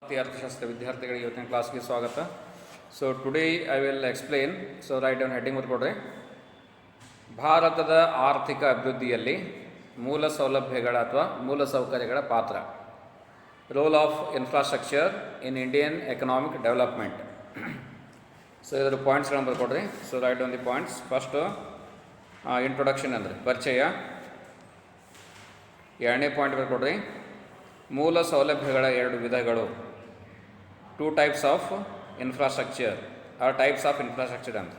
ಅರ್ಥಶಾಸ್ತ್ರ ವಿದ್ಯಾರ್ಥಿಗಳಿಗೆ ಇವತ್ತಿನ ಕ್ಲಾಸ್ಗೆ ಸ್ವಾಗತ. So today I will explain. So write down heading ಓದ್ಕೊಡ್ರಿ. ಭಾರತದ ಆರ್ಥಿಕ ಅಭಿವೃದ್ಧಿಯಲ್ಲಿ ಮೂಲ ಸೌಲಭ್ಯಗಳ ಅಥವಾ ಮೂಲಸೌಕರ್ಯಗಳ ಪಾತ್ರ, role of infrastructure in Indian economic development. So ಇದರ ಪಾಯಿಂಟ್ಸ್ಗಳನ್ನು ಬರ್ಕೊಡ್ರಿ. So write down the points. First introduction ಅಂದರೆ ಪರಿಚಯ. ಎರಡನೇ ಪಾಯಿಂಟ್ ಬರ್ಕೊಡ್ರಿ, ಮೂಲ ಸೌಲಭ್ಯಗಳ ಎರಡು ವಿಧಗಳು. Two types of infrastructure or types of infrastructure ಅಂತ.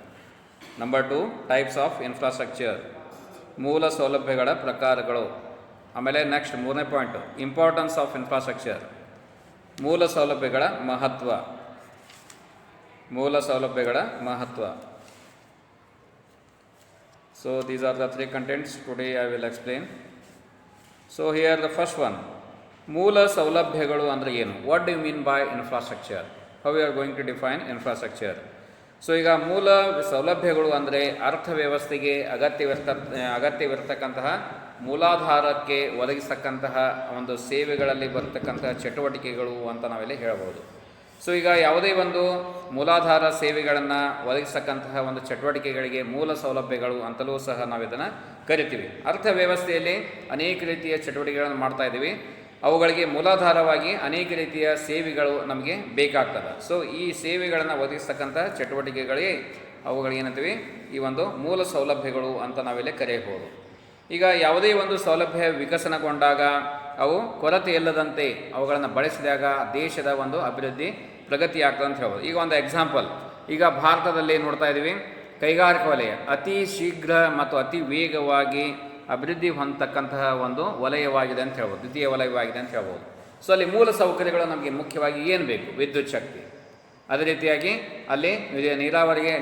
ನಂಬರ್ 2 ಟೈಪ್ಸ್ ಆಫ್ ಇನ್ಫ್ರಾಸ್ಟ್ರಕ್ಚರ್, ಮೂಲ ಸೌಲಭ್ಯಗಳ ಪ್ರಕಾರಗಳು. ಆಮೇಲೆ ನೆಕ್ಸ್ಟ್ ಮೂರನೇ ಪಾಯಿಂಟು, ಇಂಪಾರ್ಟೆನ್ಸ್ ಆಫ್ ಇನ್ಫ್ರಾಸ್ಟ್ರಕ್ಚರ್, ಮೂಲ ಸೌಲಭ್ಯಗಳ ಮಹತ್ವ. ಮೂಲ ಸೌಲಭ್ಯಗಳ ಮಹತ್ವ. So these are the 3 contents today I will explain. So here the first one, ಮೂಲ ಸೌಲಭ್ಯಗಳು ಅಂದರೆ ಏನು? What do you mean by infrastructure? How you are going to define infrastructure? So ಈಗ ಮೂಲ ಸೌಲಭ್ಯಗಳು ಅಂದರೆ ಅರ್ಥವ್ಯವಸ್ಥೆಗೆ ಅಗತ್ಯವಿರತಕ್ಕಂತಹ ಮೂಲಾಧಾರಕ್ಕೆ ಒದಗಿಸ್ತಕ್ಕಂತಹ ಒಂದು ಸೇವೆಗಳಲ್ಲಿ ಬರತಕ್ಕಂತಹ ಚಟುವಟಿಕೆಗಳು ಅಂತ ನಾವಿಲ್ಲಿ ಹೇಳಬಹುದು. ಸೊ ಈಗ ಯಾವುದೇ ಒಂದು ಮೂಲಾಧಾರ ಸೇವೆಗಳನ್ನು ಒದಗಿಸ್ತಕ್ಕಂತಹ ಒಂದು ಚಟುವಟಿಕೆಗಳಿಗೆ ಮೂಲ ಸೌಲಭ್ಯಗಳು ಅಂತಲೂ ಸಹ ನಾವು ಇದನ್ನು ಕರಿತೀವಿ. ಅರ್ಥವ್ಯವಸ್ಥೆಯಲ್ಲಿ ಅನೇಕ ರೀತಿಯ ಚಟುವಟಿಕೆಗಳನ್ನು ಮಾಡ್ತಾ ಇದ್ದೀವಿ. ಅವುಗಳಿಗೆ ಮೂಲಾಧಾರವಾಗಿ ಅನೇಕ ರೀತಿಯ ಸೇವೆಗಳು ನಮಗೆ ಬೇಕಾಗ್ತದೆ. ಸೊ ಈ ಸೇವೆಗಳನ್ನು ಒದಗಿಸ್ತಕ್ಕಂಥ ಚಟುವಟಿಕೆಗಳೇ ಅವುಗಳಿಗೇನಂತೀವಿ, ಈ ಒಂದು ಮೂಲ ಸೌಲಭ್ಯಗಳು ಅಂತ ನಾವಿಲ್ಲಿ ಕರೆಯಬಹುದು. ಈಗ ಯಾವುದೇ ಒಂದು ಸೌಲಭ್ಯ ವಿಕಸನಗೊಂಡಾಗ ಅವು ಕೊರತೆ ಇಲ್ಲದಂತೆ ಅವುಗಳನ್ನು ಬಳಸಿದಾಗ ದೇಶದ ಒಂದು ಅಭಿವೃದ್ಧಿ ಪ್ರಗತಿ ಆಗ್ತದೆ ಅಂತ ಹೇಳ್ಬೋದು. ಈಗ ಒಂದು ಎಕ್ಸಾಂಪಲ್, ಈಗ ಭಾರತದಲ್ಲಿ ನೋಡ್ತಾ ಇದ್ದೀವಿ, ಕೈಗಾರಿಕಾ ವಲಯ ಅತಿ ಶೀಘ್ರ ಮತ್ತು ಅತಿ ವೇಗವಾಗಿ ಅಭಿವೃದ್ಧಿ ಹೊಂದತಕ್ಕಂತಹ ಒಂದು ವಲಯವಾಗಿದೆ ಅಂತ ಹೇಳ್ಬೋದು, ದ್ವಿತೀಯ ವಲಯವಾಗಿದೆ ಅಂತ ಹೇಳ್ಬೋದು. ಸೊ ಅಲ್ಲಿ ಮೂಲ ಸೌಕರ್ಯಗಳು ನಮಗೆ ಮುಖ್ಯವಾಗಿ ಏನು ಬೇಕು? ವಿದ್ಯುತ್ ಶಕ್ತಿ. ಅದೇ ರೀತಿಯಾಗಿ ಅಲ್ಲಿ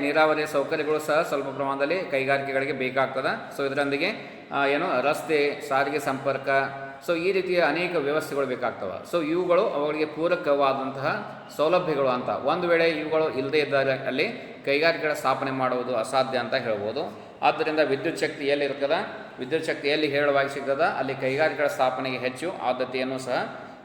ನೀರಾವರಿ ಸೌಕರ್ಯಗಳು ಸಹ ಸ್ವಲ್ಪ ಪ್ರಮಾಣದಲ್ಲಿ ಕೈಗಾರಿಕೆಗಳಿಗೆ ಬೇಕಾಗ್ತದೆ. ಸೊ ಇದರೊಂದಿಗೆ ರಸ್ತೆ, ಸಾರಿಗೆ ಸಂಪರ್ಕ, ಸೊ ಈ ರೀತಿಯ ಅನೇಕ ವ್ಯವಸ್ಥೆಗಳು ಬೇಕಾಗ್ತವೆ. ಸೊ ಇವುಗಳು ಅವುಗಳಿಗೆ ಪೂರಕವಾದಂತಹ ಸೌಲಭ್ಯಗಳು ಅಂತ. ಒಂದು ವೇಳೆ ಇವುಗಳು ಇಲ್ಲದೇ ಇದ್ದರೆ ಅಲ್ಲಿ ಕೈಗಾರಿಕೆಗಳ ಸ್ಥಾಪನೆ ಮಾಡುವುದು ಅಸಾಧ್ಯ ಅಂತ ಹೇಳ್ಬೋದು. ಆದ್ದರಿಂದ ವಿದ್ಯುತ್ ಶಕ್ತಿ ಎಲ್ಲಿರ್ತದೆ, ವಿದ್ಯುತ್ ಶಕ್ತಿ ಎಲ್ಲಿ ಹೇರಳವಾಗಿ ಸಿಗ್ತದೆ, ಅಲ್ಲಿ ಕೈಗಾರಿಕೆಗಳ ಸ್ಥಾಪನೆಗೆ ಹೆಚ್ಚು ಆದ್ಯತೆಯನ್ನು ಸಹ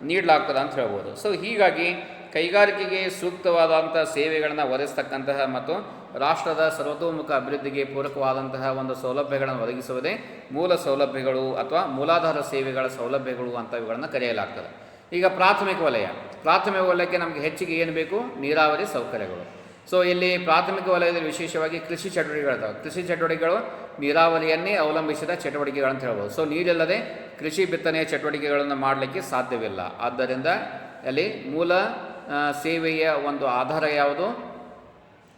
ನೀಡಲಾಗ್ತದೆ ಅಂತ ಹೇಳ್ಬೋದು. ಸೊ ಹೀಗಾಗಿ ಕೈಗಾರಿಕೆಗೆ ಸೂಕ್ತವಾದಂಥ ಸೇವೆಗಳನ್ನು ಒದಗಿಸ್ತಕ್ಕಂತಹ ಮತ್ತು ರಾಷ್ಟ್ರದ ಸರ್ವತೋಮುಖ ಅಭಿವೃದ್ಧಿಗೆ ಪೂರಕವಾದಂತಹ ಒಂದು ಸೌಲಭ್ಯಗಳನ್ನು ಒದಗಿಸುವುದೇ ಮೂಲ ಸೌಲಭ್ಯಗಳು ಅಥವಾ ಮೂಲಾಧಾರ ಸೇವೆಗಳ ಸೌಲಭ್ಯಗಳು ಅಂತ ಇವುಗಳನ್ನು ಕರೆಯಲಾಗ್ತದೆ. ಈಗ ಪ್ರಾಥಮಿಕ ವಲಯಕ್ಕೆ ನಮಗೆ ಹೆಚ್ಚಿಗೆ ಏನು ಬೇಕು? ನೀರಾವರಿ ಸೌಕರ್ಯಗಳು. ಸೊ ಇಲ್ಲಿ ಪ್ರಾಥಮಿಕ ವಲಯದಲ್ಲಿ ವಿಶೇಷವಾಗಿ ಕೃಷಿ ಚಟುವಟಿಕೆಗಳಿದ್ದಾವೆ. ಕೃಷಿ ಚಟುವಟಿಕೆಗಳು ನೀರಾವರಿಯನ್ನೇ ಅವಲಂಬಿಸಿದ ಚಟುವಟಿಕೆಗಳಂತ ಹೇಳ್ಬೋದು. ಸೊ ನೀರಿಲ್ಲದೆ ಕೃಷಿ ಬಿತ್ತನೆಯ ಚಟುವಟಿಕೆಗಳನ್ನು ಮಾಡಲಿಕ್ಕೆ ಸಾಧ್ಯವಿಲ್ಲ. ಆದ್ದರಿಂದ ಅಲ್ಲಿ ಮೂಲ ಸೇವೆಯ ಒಂದು ಆಧಾರ ಯಾವುದು?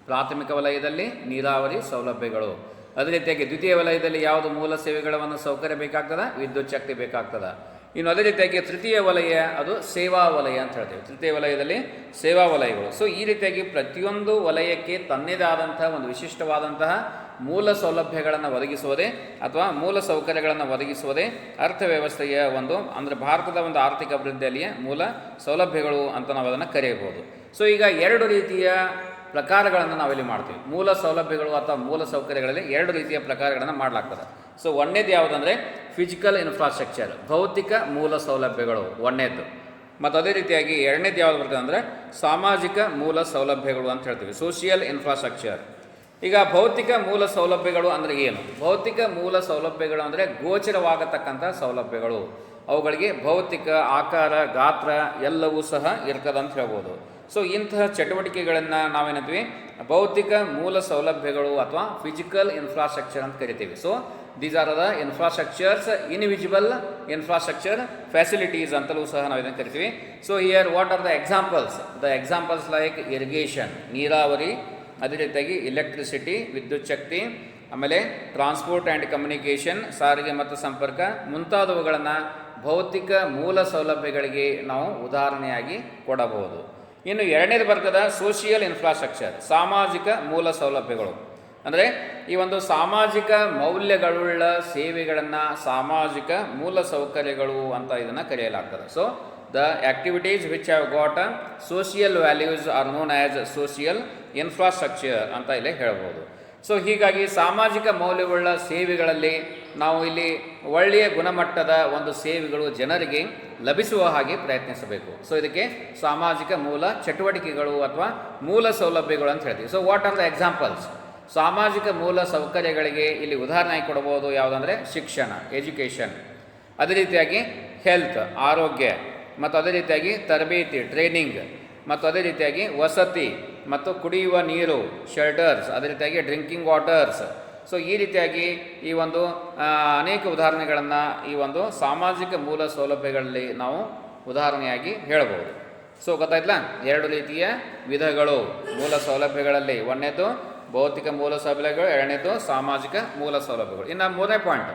ಪ್ರಾಥಮಿಕ ವಲಯದಲ್ಲಿ ನೀರಾವರಿ ಸೌಲಭ್ಯಗಳು. ಅದೇ ರೀತಿಯಾಗಿ ದ್ವಿತೀಯ ವಲಯದಲ್ಲಿ ಯಾವುದು ಮೂಲ ಸೇವೆಗಳ ಒಂದು ಸೌಕರ್ಯ ಬೇಕಾಗ್ತದೆ? ವಿದ್ಯುತ್ ಶಕ್ತಿ ಬೇಕಾಗ್ತದೆ. ಇನ್ನು ಅದೇ ರೀತಿಯಾಗಿ ತೃತೀಯ ವಲಯ ಅದು ಸೇವಾ ವಲಯ ಅಂತ ಹೇಳ್ತೀವಿ. ತೃತೀಯ ವಲಯದಲ್ಲಿ ಸೇವಾ ವಲಯಗಳು. ಸೊ ಈ ರೀತಿಯಾಗಿ ಪ್ರತಿಯೊಂದು ವಲಯಕ್ಕೆ ತನ್ನದೇ ಆದಂತಹ ಒಂದು ವಿಶಿಷ್ಟವಾದಂತಹ ಮೂಲ ಸೌಲಭ್ಯಗಳನ್ನು ಒದಗಿಸುವುದೇ ಅಥವಾ ಮೂಲ ಸೌಕರ್ಯಗಳನ್ನು ಒದಗಿಸುವುದೇ ಅರ್ಥವ್ಯವಸ್ಥೆಯ ಒಂದು ಅಂದರೆ ಭಾರತದ ಒಂದು ಆರ್ಥಿಕ ಅಭಿವೃದ್ಧಿಯಲ್ಲಿಯೇ ಮೂಲ ಸೌಲಭ್ಯಗಳು ಅಂತ ನಾವು ಅದನ್ನು ಕರೆಯಬಹುದು. ಸೊ ಈಗ ಎರಡು ರೀತಿಯ ಪ್ರಕಾರಗಳನ್ನು ನಾವಿಲ್ಲಿ ಮಾಡ್ತೀವಿ. ಮೂಲ ಸೌಲಭ್ಯಗಳು ಅಥವಾ ಮೂಲ ಸೌಕರ್ಯಗಳಲ್ಲಿ ಎರಡು ರೀತಿಯ ಪ್ರಕಾರಗಳನ್ನು ಮಾಡಲಾಗ್ತದೆ. ಸೊ ಒಂದನೇದು ಯಾವುದಂದರೆ ಫಿಸಿಕಲ್ ಇನ್ಫ್ರಾಸ್ಟ್ರಕ್ಚರ್, ಭೌತಿಕ ಮೂಲ ಸೌಲಭ್ಯಗಳು ಒಂದನೇದು. ಮತ್ತು ಅದೇ ರೀತಿಯಾಗಿ ಎರಡನೇದು ಯಾವುದು ಬರ್ತದೆ ಅಂದರೆ ಸಾಮಾಜಿಕ ಮೂಲ ಸೌಲಭ್ಯಗಳು ಅಂತ ಹೇಳ್ತೀವಿ, ಸೋಷಿಯಲ್ ಇನ್ಫ್ರಾಸ್ಟ್ರಕ್ಚರ್. ಈಗ ಭೌತಿಕ ಮೂಲ ಸೌಲಭ್ಯಗಳು ಅಂದರೆ ಏನು? ಭೌತಿಕ ಮೂಲ ಸೌಲಭ್ಯಗಳು ಅಂದರೆ ಗೋಚರವಾಗತಕ್ಕಂಥ ಸೌಲಭ್ಯಗಳು. ಅವುಗಳಿಗೆ ಭೌತಿಕ ಆಕಾರ, ಗಾತ್ರ ಎಲ್ಲವೂ ಸಹ ಇರ್ತದೆ ಅಂತ ಹೇಳ್ಬೋದು. ಸೊ ಇಂತಹ ಚಟುವಟಿಕೆಗಳನ್ನು ನಾವೇನಂತೀವಿ ಭೌತಿಕ ಮೂಲ ಸೌಲಭ್ಯಗಳು ಅಥವಾ ಫಿಸಿಕಲ್ ಇನ್ಫ್ರಾಸ್ಟ್ರಕ್ಚರ್ ಅಂತ ಕರಿತೀವಿ. So these are the infrastructures, invisible infrastructure facilities ಅಂತಲೂ ಸಹ ನಾವು ಇದನ್ನು ಕರಿತೀವಿ. So here what are the examples? The examples like irrigation ನೀರಾವರಿ, ಅದೇ ರೀತಿಯಾಗಿ ಎಲೆಕ್ಟ್ರಿಸಿಟಿ ವಿದ್ಯುತ್ ಶಕ್ತಿ, ಆಮೇಲೆ ಟ್ರಾನ್ಸ್ಪೋರ್ಟ್ ಆ್ಯಂಡ್ ಕಮ್ಯುನಿಕೇಷನ್ ಸಾರಿಗೆ ಮತ್ತು ಸಂಪರ್ಕ ಮುಂತಾದವುಗಳನ್ನು ಭೌತಿಕ ಮೂಲ ಸೌಲಭ್ಯಗಳಿಗೆ ನಾವು ಉದಾಹರಣೆಯಾಗಿ ಕೊಡಬಹುದು. ಇನ್ನು ಎರಡನೇದು ಬರ್ತದೆ ಸೋಷಿಯಲ್ ಇನ್ಫ್ರಾಸ್ಟ್ರಕ್ಚರ್, ಸಾಮಾಜಿಕ ಮೂಲ ಸೌಲಭ್ಯಗಳು. ಅಂದರೆ ಈ ಒಂದು ಸಾಮಾಜಿಕ ಮೌಲ್ಯಗಳುಳ್ಳ ಸೇವೆಗಳನ್ನು ಸಾಮಾಜಿಕ ಮೂಲ ಸೌಕರ್ಯಗಳು ಅಂತ ಇದನ್ನು ಕರೆಯಲಾಗ್ತದೆ. So the activities which have got social values R known as social infrastructure ಅಂತ ಇಲ್ಲಿ ಹೇಳ್ಬೋದು. ಸೊ ಹೀಗಾಗಿ ಸಾಮಾಜಿಕ ಮೌಲ್ಯವುಳ್ಳ ಸೇವೆಗಳಲ್ಲಿ ನಾವು ಇಲ್ಲಿ ಒಳ್ಳೆಯ ಗುಣಮಟ್ಟದ ಒಂದು ಸೇವೆಗಳು ಜನರಿಗೆ ಲಭಿಸುವ ಹಾಗೆ ಪ್ರಯತ್ನಿಸಬೇಕು. ಸೊ ಇದಕ್ಕೆ ಸಾಮಾಜಿಕ ಮೂಲ ಚಟುವಟಿಕೆಗಳು ಅಥವಾ ಮೂಲ ಸೌಲಭ್ಯಗಳು ಅಂತ ಹೇಳ್ತೀವಿ. So what are the examples? ಸಾಮಾಜಿಕ ಮೂಲ ಸೌಕರ್ಯಗಳಿಗೆ ಇಲ್ಲಿ ಉದಾಹರಣೆ ಕೊಡಬಹುದು ಯಾವುದಂದರೆ ಶಿಕ್ಷಣ, ಎಜುಕೇಷನ್, ಅದೇ ರೀತಿಯಾಗಿ ಹೆಲ್ತ್, ಆರೋಗ್ಯ, ಮತ್ತು ಅದೇ ರೀತಿಯಾಗಿ ತರಬೇತಿ, ಟ್ರೈನಿಂಗ್, ಮತ್ತು ಅದೇ ರೀತಿಯಾಗಿ ವಸತಿ ಮತ್ತು ಕುಡಿಯುವ ನೀರು, ಶೆಲ್ಟರ್ಸ್, ಅದೇ ರೀತಿಯಾಗಿ ಡ್ರಿಂಕಿಂಗ್ ವಾಟರ್ಸ್. ಸೊ ಈ ರೀತಿಯಾಗಿ ಈ ಒಂದು ಅನೇಕ ಉದಾಹರಣೆಗಳನ್ನು ಈ ಒಂದು ಸಾಮಾಜಿಕ ಮೂಲ ಸೌಲಭ್ಯಗಳಲ್ಲಿ ನಾವು ಉದಾಹರಣೆಯಾಗಿ ಹೇಳಬಹುದು. ಸೊ ಗೊತ್ತಾಯ್ತಲ್ಲ, ಎರಡು ರೀತಿಯ ವಿಧಗಳು ಮೂಲ ಸೌಲಭ್ಯಗಳಲ್ಲಿ. ಒಂದನೇದು ಭೌತಿಕ ಮೂಲ ಸೌಲಭ್ಯಗಳು, ಎರಡನೇದು ಸಾಮಾಜಿಕ ಮೂಲ ಸೌಲಭ್ಯಗಳು. ಇನ್ನು ಮೂರನೇ point,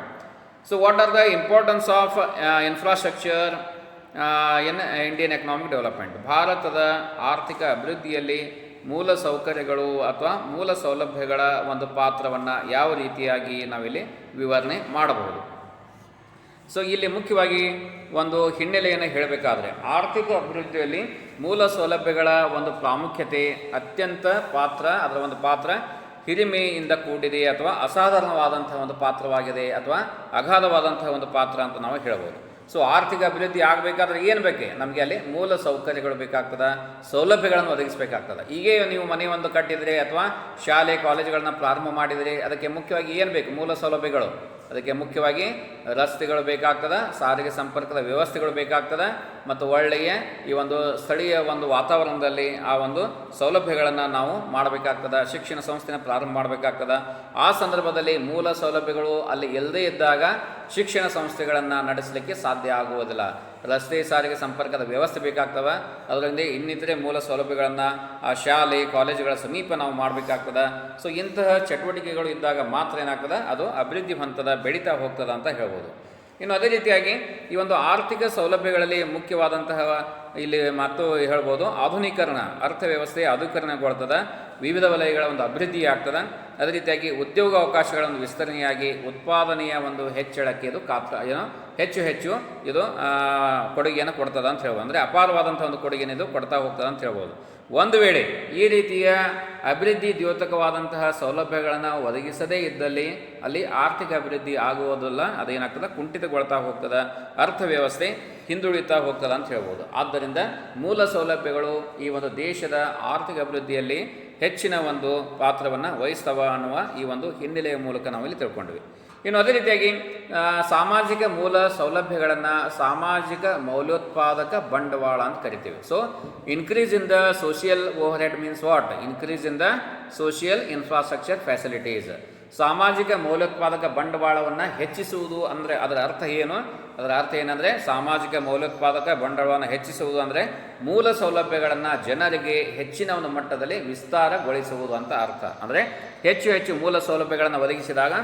so what are the importance of infrastructure in Indian economic development? ಭಾರತದ ಆರ್ಥಿಕ ಅಭಿವೃದ್ಧಿಯಲ್ಲಿ ಮೂಲ ಸೌಕರ್ಯಗಳು ಅಥವಾ ಮೂಲ ಸೌಲಭ್ಯಗಳ ಒಂದು ಪಾತ್ರವನ್ನು ಯಾವ ರೀತಿಯಾಗಿ ನಾವಿಲ್ಲಿ ವಿವರಣೆ ಮಾಡಬಹುದು? ಸೊ ಇಲ್ಲಿ ಮುಖ್ಯವಾಗಿ ಒಂದು ಹಿನ್ನೆಲೆಯನ್ನು ಹೇಳಬೇಕಾದ್ರೆ, ಆರ್ಥಿಕ ಅಭಿವೃದ್ಧಿಯಲ್ಲಿ ಮೂಲ ಸೌಲಭ್ಯಗಳ ಒಂದು ಪ್ರಾಮುಖ್ಯತೆ ಅತ್ಯಂತ ಅದರ ಒಂದು ಪಾತ್ರ ಹಿರಿಮೆಯಿಂದ ಕೂಡಿದೆ ಅಥವಾ ಅಸಾಧಾರಣವಾದಂತಹ ಒಂದು ಪಾತ್ರವಾಗಿದೆ ಅಥವಾ ಅಗಾಧವಾದಂತಹ ಒಂದು ಪಾತ್ರ ಅಂತ ನಾವು ಹೇಳ್ಬೋದು. ಸೊ ಆರ್ಥಿಕ ಅಭಿವೃದ್ಧಿ ಆಗಬೇಕಾದ್ರೆ ಏನು ಬೇಕೆ? ನಮಗೆ ಅಲ್ಲಿ ಮೂಲ ಸೌಕರ್ಯಗಳು ಬೇಕಾಗ್ತದೆ, ಸೌಲಭ್ಯಗಳನ್ನು ಒದಗಿಸಬೇಕಾಗ್ತದೆ. ಹೀಗೆ ನೀವು ಮನೆ ಒಂದು ಕಟ್ಟಿದರೆ ಅಥವಾ ಶಾಲೆ ಕಾಲೇಜುಗಳನ್ನ ಪ್ರಾರಂಭ ಮಾಡಿದರೆ ಅದಕ್ಕೆ ಮುಖ್ಯವಾಗಿ ಏನು ಬೇಕು? ಮೂಲ ಸೌಲಭ್ಯಗಳು. ಅದಕ್ಕೆ ಮುಖ್ಯವಾಗಿ ರಸ್ತೆಗಳು ಬೇಕಾಗ್ತದೆ, ಸಾರಿಗೆ ಸಂಪರ್ಕದ ವ್ಯವಸ್ಥೆಗಳು ಬೇಕಾಗ್ತದೆ, ಮತ್ತು ಒಳ್ಳೆಯ ಈ ಒಂದು ಸ್ಥಳೀಯ ಒಂದು ವಾತಾವರಣದಲ್ಲಿ ಆ ಒಂದು ಸೌಲಭ್ಯಗಳನ್ನು ನಾವು ಮಾಡಬೇಕಾಗ್ತದೆ. ಶಿಕ್ಷಣ ಸಂಸ್ಥೆನ ಪ್ರಾರಂಭ ಮಾಡಬೇಕಾಗ್ತದೆ. ಆ ಸಂದರ್ಭದಲ್ಲಿ ಮೂಲ ಸೌಲಭ್ಯಗಳು ಅಲ್ಲಿ ಇಲ್ಲದೇ ಇದ್ದಾಗ ಶಿಕ್ಷಣ ಸಂಸ್ಥೆಗಳನ್ನು ನಡೆಸಲಿಕ್ಕೆ ಸಾಧ್ಯ ಆಗುವುದಿಲ್ಲ. ರಸ್ತೆ ಸಾರಿಗೆ ಸಂಪರ್ಕದ ವ್ಯವಸ್ಥೆ ಬೇಕಾಗ್ತವೆ. ಅದರಿಂದ ಇನ್ನಿತರೆ ಮೂಲ ಸೌಲಭ್ಯಗಳನ್ನು ಆ ಶಾಲೆ ಕಾಲೇಜುಗಳ ಸಮೀಪ ನಾವು ಮಾಡಬೇಕಾಗ್ತದೆ. ಸೊ ಇಂತಹ ಚಟುವಟಿಕೆಗಳು ಇದ್ದಾಗ ಮಾತ್ರ ಏನಾಗ್ತದೆ, ಅದು ಅಭಿವೃದ್ಧಿ ಹಂತದ ಬೆಳೀತಾ ಹೋಗ್ತದೆ ಅಂತ ಹೇಳ್ಬೋದು. ಇನ್ನು ಅದೇ ರೀತಿಯಾಗಿ ಈ ಒಂದು ಆರ್ಥಿಕ ಸೌಲಭ್ಯಗಳಲ್ಲಿ ಮುಖ್ಯವಾದಂತಹ ಇಲ್ಲಿ ಮತ್ತು ಹೇಳ್ಬೋದು ಆಧುನೀಕರಣ, ಅರ್ಥವ್ಯವಸ್ಥೆ ಆಧುನೀಕರಣಗೊಳ್ತದೆ, ವಿವಿಧ ವಲಯಗಳ ಒಂದು ಅಭಿವೃದ್ಧಿ ಆಗ್ತದೆ. ಅದೇ ರೀತಿಯಾಗಿ ಉದ್ಯೋಗ ಅವಕಾಶಗಳ ಒಂದು ವಿಸ್ತರಣೆಯಾಗಿ ಉತ್ಪಾದನೆಯ ಒಂದು ಹೆಚ್ಚಳಕ್ಕೆ ಇದು ಹೆಚ್ಚು ಇದು ಕೊಡುಗೆಯನ್ನು ಕೊಡ್ತದೆ ಅಂತ ಹೇಳ್ಬೋದು. ಅಂದರೆ ಅಪಾರವಾದಂಥ ಒಂದು ಕೊಡುಗೆಯನ್ನು ಇದು ಕೊಡ್ತಾ ಹೋಗ್ತದೆ ಅಂತ ಹೇಳ್ಬೋದು. ಒಂದು ವೇಳೆ ಈ ರೀತಿಯ ಅಭಿವೃದ್ಧಿ ದ್ಯೋತಕವಾದಂತಹ ಸೌಲಭ್ಯಗಳನ್ನು ಒದಗಿಸದೇ ಇದ್ದಲ್ಲಿ ಅಲ್ಲಿ ಆರ್ಥಿಕ ಅಭಿವೃದ್ಧಿ ಆಗುವುದಿಲ್ಲ. ಅದೇನಾಗ್ತದೆ, ಕುಂಠಿತಗೊಳ್ತಾ ಹೋಗ್ತದೆ, ಅರ್ಥವ್ಯವಸ್ಥೆ ಹಿಂದುಳಿತಾ ಹೋಗ್ತದೆ ಅಂತ ಹೇಳ್ಬೋದು. ಆದ್ದರಿಂದ ಮೂಲ ಸೌಲಭ್ಯಗಳು ಈ ಒಂದು ದೇಶದ ಆರ್ಥಿಕ ಅಭಿವೃದ್ಧಿಯಲ್ಲಿ ಹೆಚ್ಚಿನ ಒಂದು ಪಾತ್ರವನ್ನು ವಹಿಸ್ತವ ಅನ್ನುವ ಈ ಒಂದು ಹಿನ್ನೆಲೆಯ ಮೂಲಕ ನಾವಿಲ್ಲಿ ತಿಳ್ಕೊಂಡ್ವಿ. ಇನ್ನು ಅದೇ ರೀತಿಯಾಗಿ ಸಾಮಾಜಿಕ ಮೂಲ ಸೌಲಭ್ಯಗಳನ್ನು ಸಾಮಾಜಿಕ ಮೌಲ್ಯೋತ್ಪಾದಕ ಬಂಡವಾಳ ಅಂತ ಕರಿತೀವಿ. So increase in the social over head means what? Increase in the social infrastructure facilities. ಸಾಮಾಜಿಕ ಮೌಲ್ಯೋತ್ಪಾದಕ ಬಂಡವಾಳವನ್ನು ಹೆಚ್ಚಿಸುವುದು ಅಂದರೆ ಅದರ ಅರ್ಥ ಏನು? ಅದರ ಅರ್ಥ ಏನಂದರೆ ಸಾಮಾಜಿಕ ಮೌಲ್ಯೋತ್ಪಾದಕ ಬಂಡವಾಳವನ್ನು ಹೆಚ್ಚಿಸುವುದು ಅಂದರೆ ಮೂಲ ಸೌಲಭ್ಯಗಳನ್ನು ಜನರಿಗೆ ಹೆಚ್ಚಿನ ಒಂದು ಮಟ್ಟದಲ್ಲಿ ವಿಸ್ತಾರಗೊಳಿಸುವುದು ಅಂತ ಅರ್ಥ. ಅಂದರೆ ಹೆಚ್ಚು ಮೂಲ ಸೌಲಭ್ಯಗಳನ್ನು ಒದಗಿಸಿದಾಗ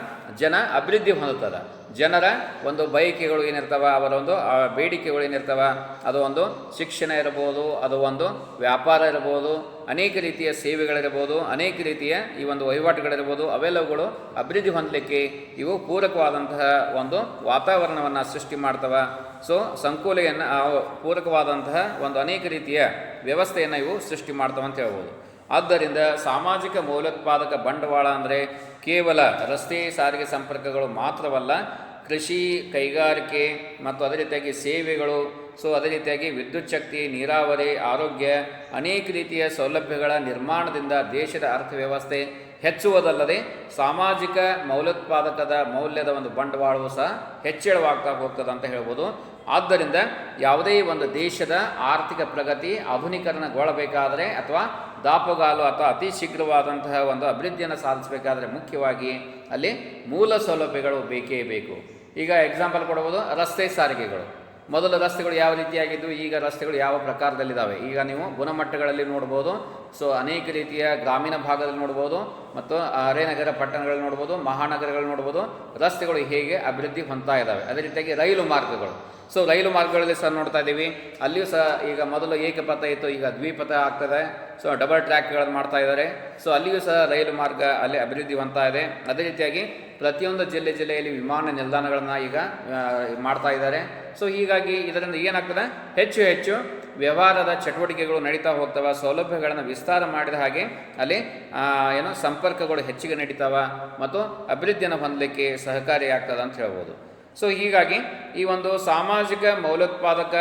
ಜನ ಅಭಿವೃದ್ಧಿ ಹೊಂದುತ್ತದೆ. ಜನರ ಒಂದು ಬಯಕೆಗಳು ಏನಿರ್ತವೆ, ಅವರ ಒಂದು ಬೇಡಿಕೆಗಳು ಏನಿರ್ತವೆ, ಅದು ಒಂದು ಶಿಕ್ಷಣ ಇರ್ಬೋದು, ಅದು ಒಂದು ವ್ಯಾಪಾರ ಇರ್ಬೋದು, ಅನೇಕ ರೀತಿಯ ಸೇವೆಗಳಿರ್ಬೋದು, ಅನೇಕ ರೀತಿಯ ಈ ಒಂದು ವಹಿವಾಟುಗಳಿರ್ಬೋದು, ಅವೆಲ್ಲವುಗಳು ಅಭಿವೃದ್ಧಿ ಹೊಂದಲಿಕ್ಕೆ ಇವು ಪೂರಕವಾದಂತಹ ಒಂದು ವಾತಾವರಣವನ್ನು ಸೃಷ್ಟಿ ಮಾಡ್ತವೆ. ಸೊ ಸಂಕುಲೆಯನ್ನು ಪೂರಕವಾದಂತಹ ಒಂದು ಅನೇಕ ರೀತಿಯ ವ್ಯವಸ್ಥೆಯನ್ನು ಇವು ಸೃಷ್ಟಿ ಮಾಡ್ತವೆ ಅಂತ ಹೇಳ್ಬೋದು. ಆದ್ದರಿಂದ ಸಾಮಾಜಿಕ ಮೌಲ್ಯೋತ್ಪಾದಕ ಬಂಡವಾಳ ಅಂದರೆ ಕೇವಲ ರಸ್ತೆ ಸಾರಿಗೆ ಸಂಪರ್ಕಗಳು ಮಾತ್ರವಲ್ಲ, ಕೃಷಿ, ಕೈಗಾರಿಕೆ ಮತ್ತು ಅದೇ ರೀತಿಯಾಗಿ ಸೇವೆಗಳು, ಸೊ ಅದೇ ರೀತಿಯಾಗಿ ವಿದ್ಯುತ್ ಶಕ್ತಿ, ನೀರಾವರಿ, ಆರೋಗ್ಯ, ಅನೇಕ ರೀತಿಯ ಸೌಲಭ್ಯಗಳ ನಿರ್ಮಾಣದಿಂದ ದೇಶದ ಅರ್ಥವ್ಯವಸ್ಥೆ ಹೆಚ್ಚುವುದಲ್ಲದೆ ಸಾಮಾಜಿಕ ಮೌಲ್ಯೋತ್ಪಾದಕದ ಮೌಲ್ಯದ ಒಂದು ಬಂಡವಾಳವು ಸಹ ಹೆಚ್ಚಳವಾಗ್ತಾ ಹೋಗ್ತದೆ ಅಂತ ಹೇಳ್ಬೋದು. ಆದ್ದರಿಂದ ಯಾವುದೇ ಒಂದು ದೇಶದ ಆರ್ಥಿಕ ಪ್ರಗತಿ ಆಧುನೀಕರಣಗೊಳ್ಳಬೇಕಾದರೆ ಅಥವಾ ದಾಪುಗಾಲು ಅಥವಾ ಅತಿ ಶೀಘ್ರವಾದಂತಹ ಒಂದು ಅಭಿವೃದ್ಧಿಯನ್ನು ಸಾಧಿಸಬೇಕಾದರೆ ಮುಖ್ಯವಾಗಿ ಅಲ್ಲಿ ಮೂಲ ಸೌಲಭ್ಯಗಳು ಬೇಕೇ ಬೇಕು. ಈಗ ಎಕ್ಸಾಂಪಲ್ ಕೊಡ್ಬೋದು, ರಸ್ತೆ ಸಾರಿಗೆಗಳು. ಮೊದಲು ರಸ್ತೆಗಳು ಯಾವ ರೀತಿಯಾಗಿದ್ದು, ಈಗ ರಸ್ತೆಗಳು ಯಾವ ಪ್ರಕಾರದಲ್ಲಿದ್ದಾವೆ. ಈಗ ನೀವು ಗುಣಮಟ್ಟಗಳಲ್ಲಿ ನೋಡ್ಬೋದು. ಸೊ ಅನೇಕ ರೀತಿಯ ಗ್ರಾಮೀಣ ಭಾಗದಲ್ಲಿ ನೋಡ್ಬೋದು, ಮತ್ತು ಅರೆನಗರ ಪಟ್ಟಣಗಳಲ್ಲಿ ನೋಡ್ಬೋದು, ಮಹಾನಗರಗಳಲ್ಲಿ ನೋಡ್ಬೋದು, ರಸ್ತೆಗಳು ಹೇಗೆ ಅಭಿವೃದ್ಧಿ ಹೊಂದ್ತಾ ಇದ್ದಾವೆ. ಅದೇ ರೀತಿಯಾಗಿ ರೈಲು ಮಾರ್ಗಗಳು. ಸೊ ರೈಲು ಮಾರ್ಗಗಳಲ್ಲಿ ಸಹ ನೋಡ್ತಾ ಇದ್ದೀವಿ. ಅಲ್ಲಿಯೂ ಸಹ ಈಗ ಮೊದಲು ಏಕಪಥ ಇತ್ತು, ಈಗ ದ್ವಿಪಥ ಆಗ್ತದೆ. ಸೊ ಡಬಲ್ ಟ್ರ್ಯಾಕ್ಗಳನ್ನು ಮಾಡ್ತಾ ಇದ್ದಾರೆ. ಸೊ ಅಲ್ಲಿಯೂ ಸಹ ರೈಲು ಮಾರ್ಗ ಅಲ್ಲಿ ಅಭಿವೃದ್ಧಿ ಹೊಂದ್ತಾ ಇದೆ. ಅದೇ ರೀತಿಯಾಗಿ ಪ್ರತಿಯೊಂದು ಜಿಲ್ಲೆಯಲ್ಲಿ ವಿಮಾನ ನಿಲ್ದಾಣಗಳನ್ನು ಈಗ ಮಾಡ್ತಾ ಇದ್ದಾರೆ. ಸೊ ಹೀಗಾಗಿ ಇದರಿಂದ ಏನಾಗ್ತದೆ, ಹೆಚ್ಚು ವ್ಯವಹಾರದ ಚಟುವಟಿಕೆಗಳು ನಡೀತಾ ಹೋಗ್ತವೆ, ಸೌಲಭ್ಯಗಳನ್ನು ವಿಸ್ತಾರ ಮಾಡಿದ ಹಾಗೆ ಅಲ್ಲಿ ಸಂಪರ್ಕಗಳು ಹೆಚ್ಚಿಗೆ ನಡೀತಾವ ಮತ್ತು ಅಭಿವೃದ್ಧಿಯನ್ನು ಹೊಂದಲಿಕ್ಕೆ ಸಹಕಾರಿಯಾಗ್ತದೆ ಅಂತ ಹೇಳ್ಬೋದು. ಸೊ ಹೀಗಾಗಿ ಈ ಒಂದು ಸಾಮಾಜಿಕ ಮೌಲ್ಯೋತ್ಪಾದಕ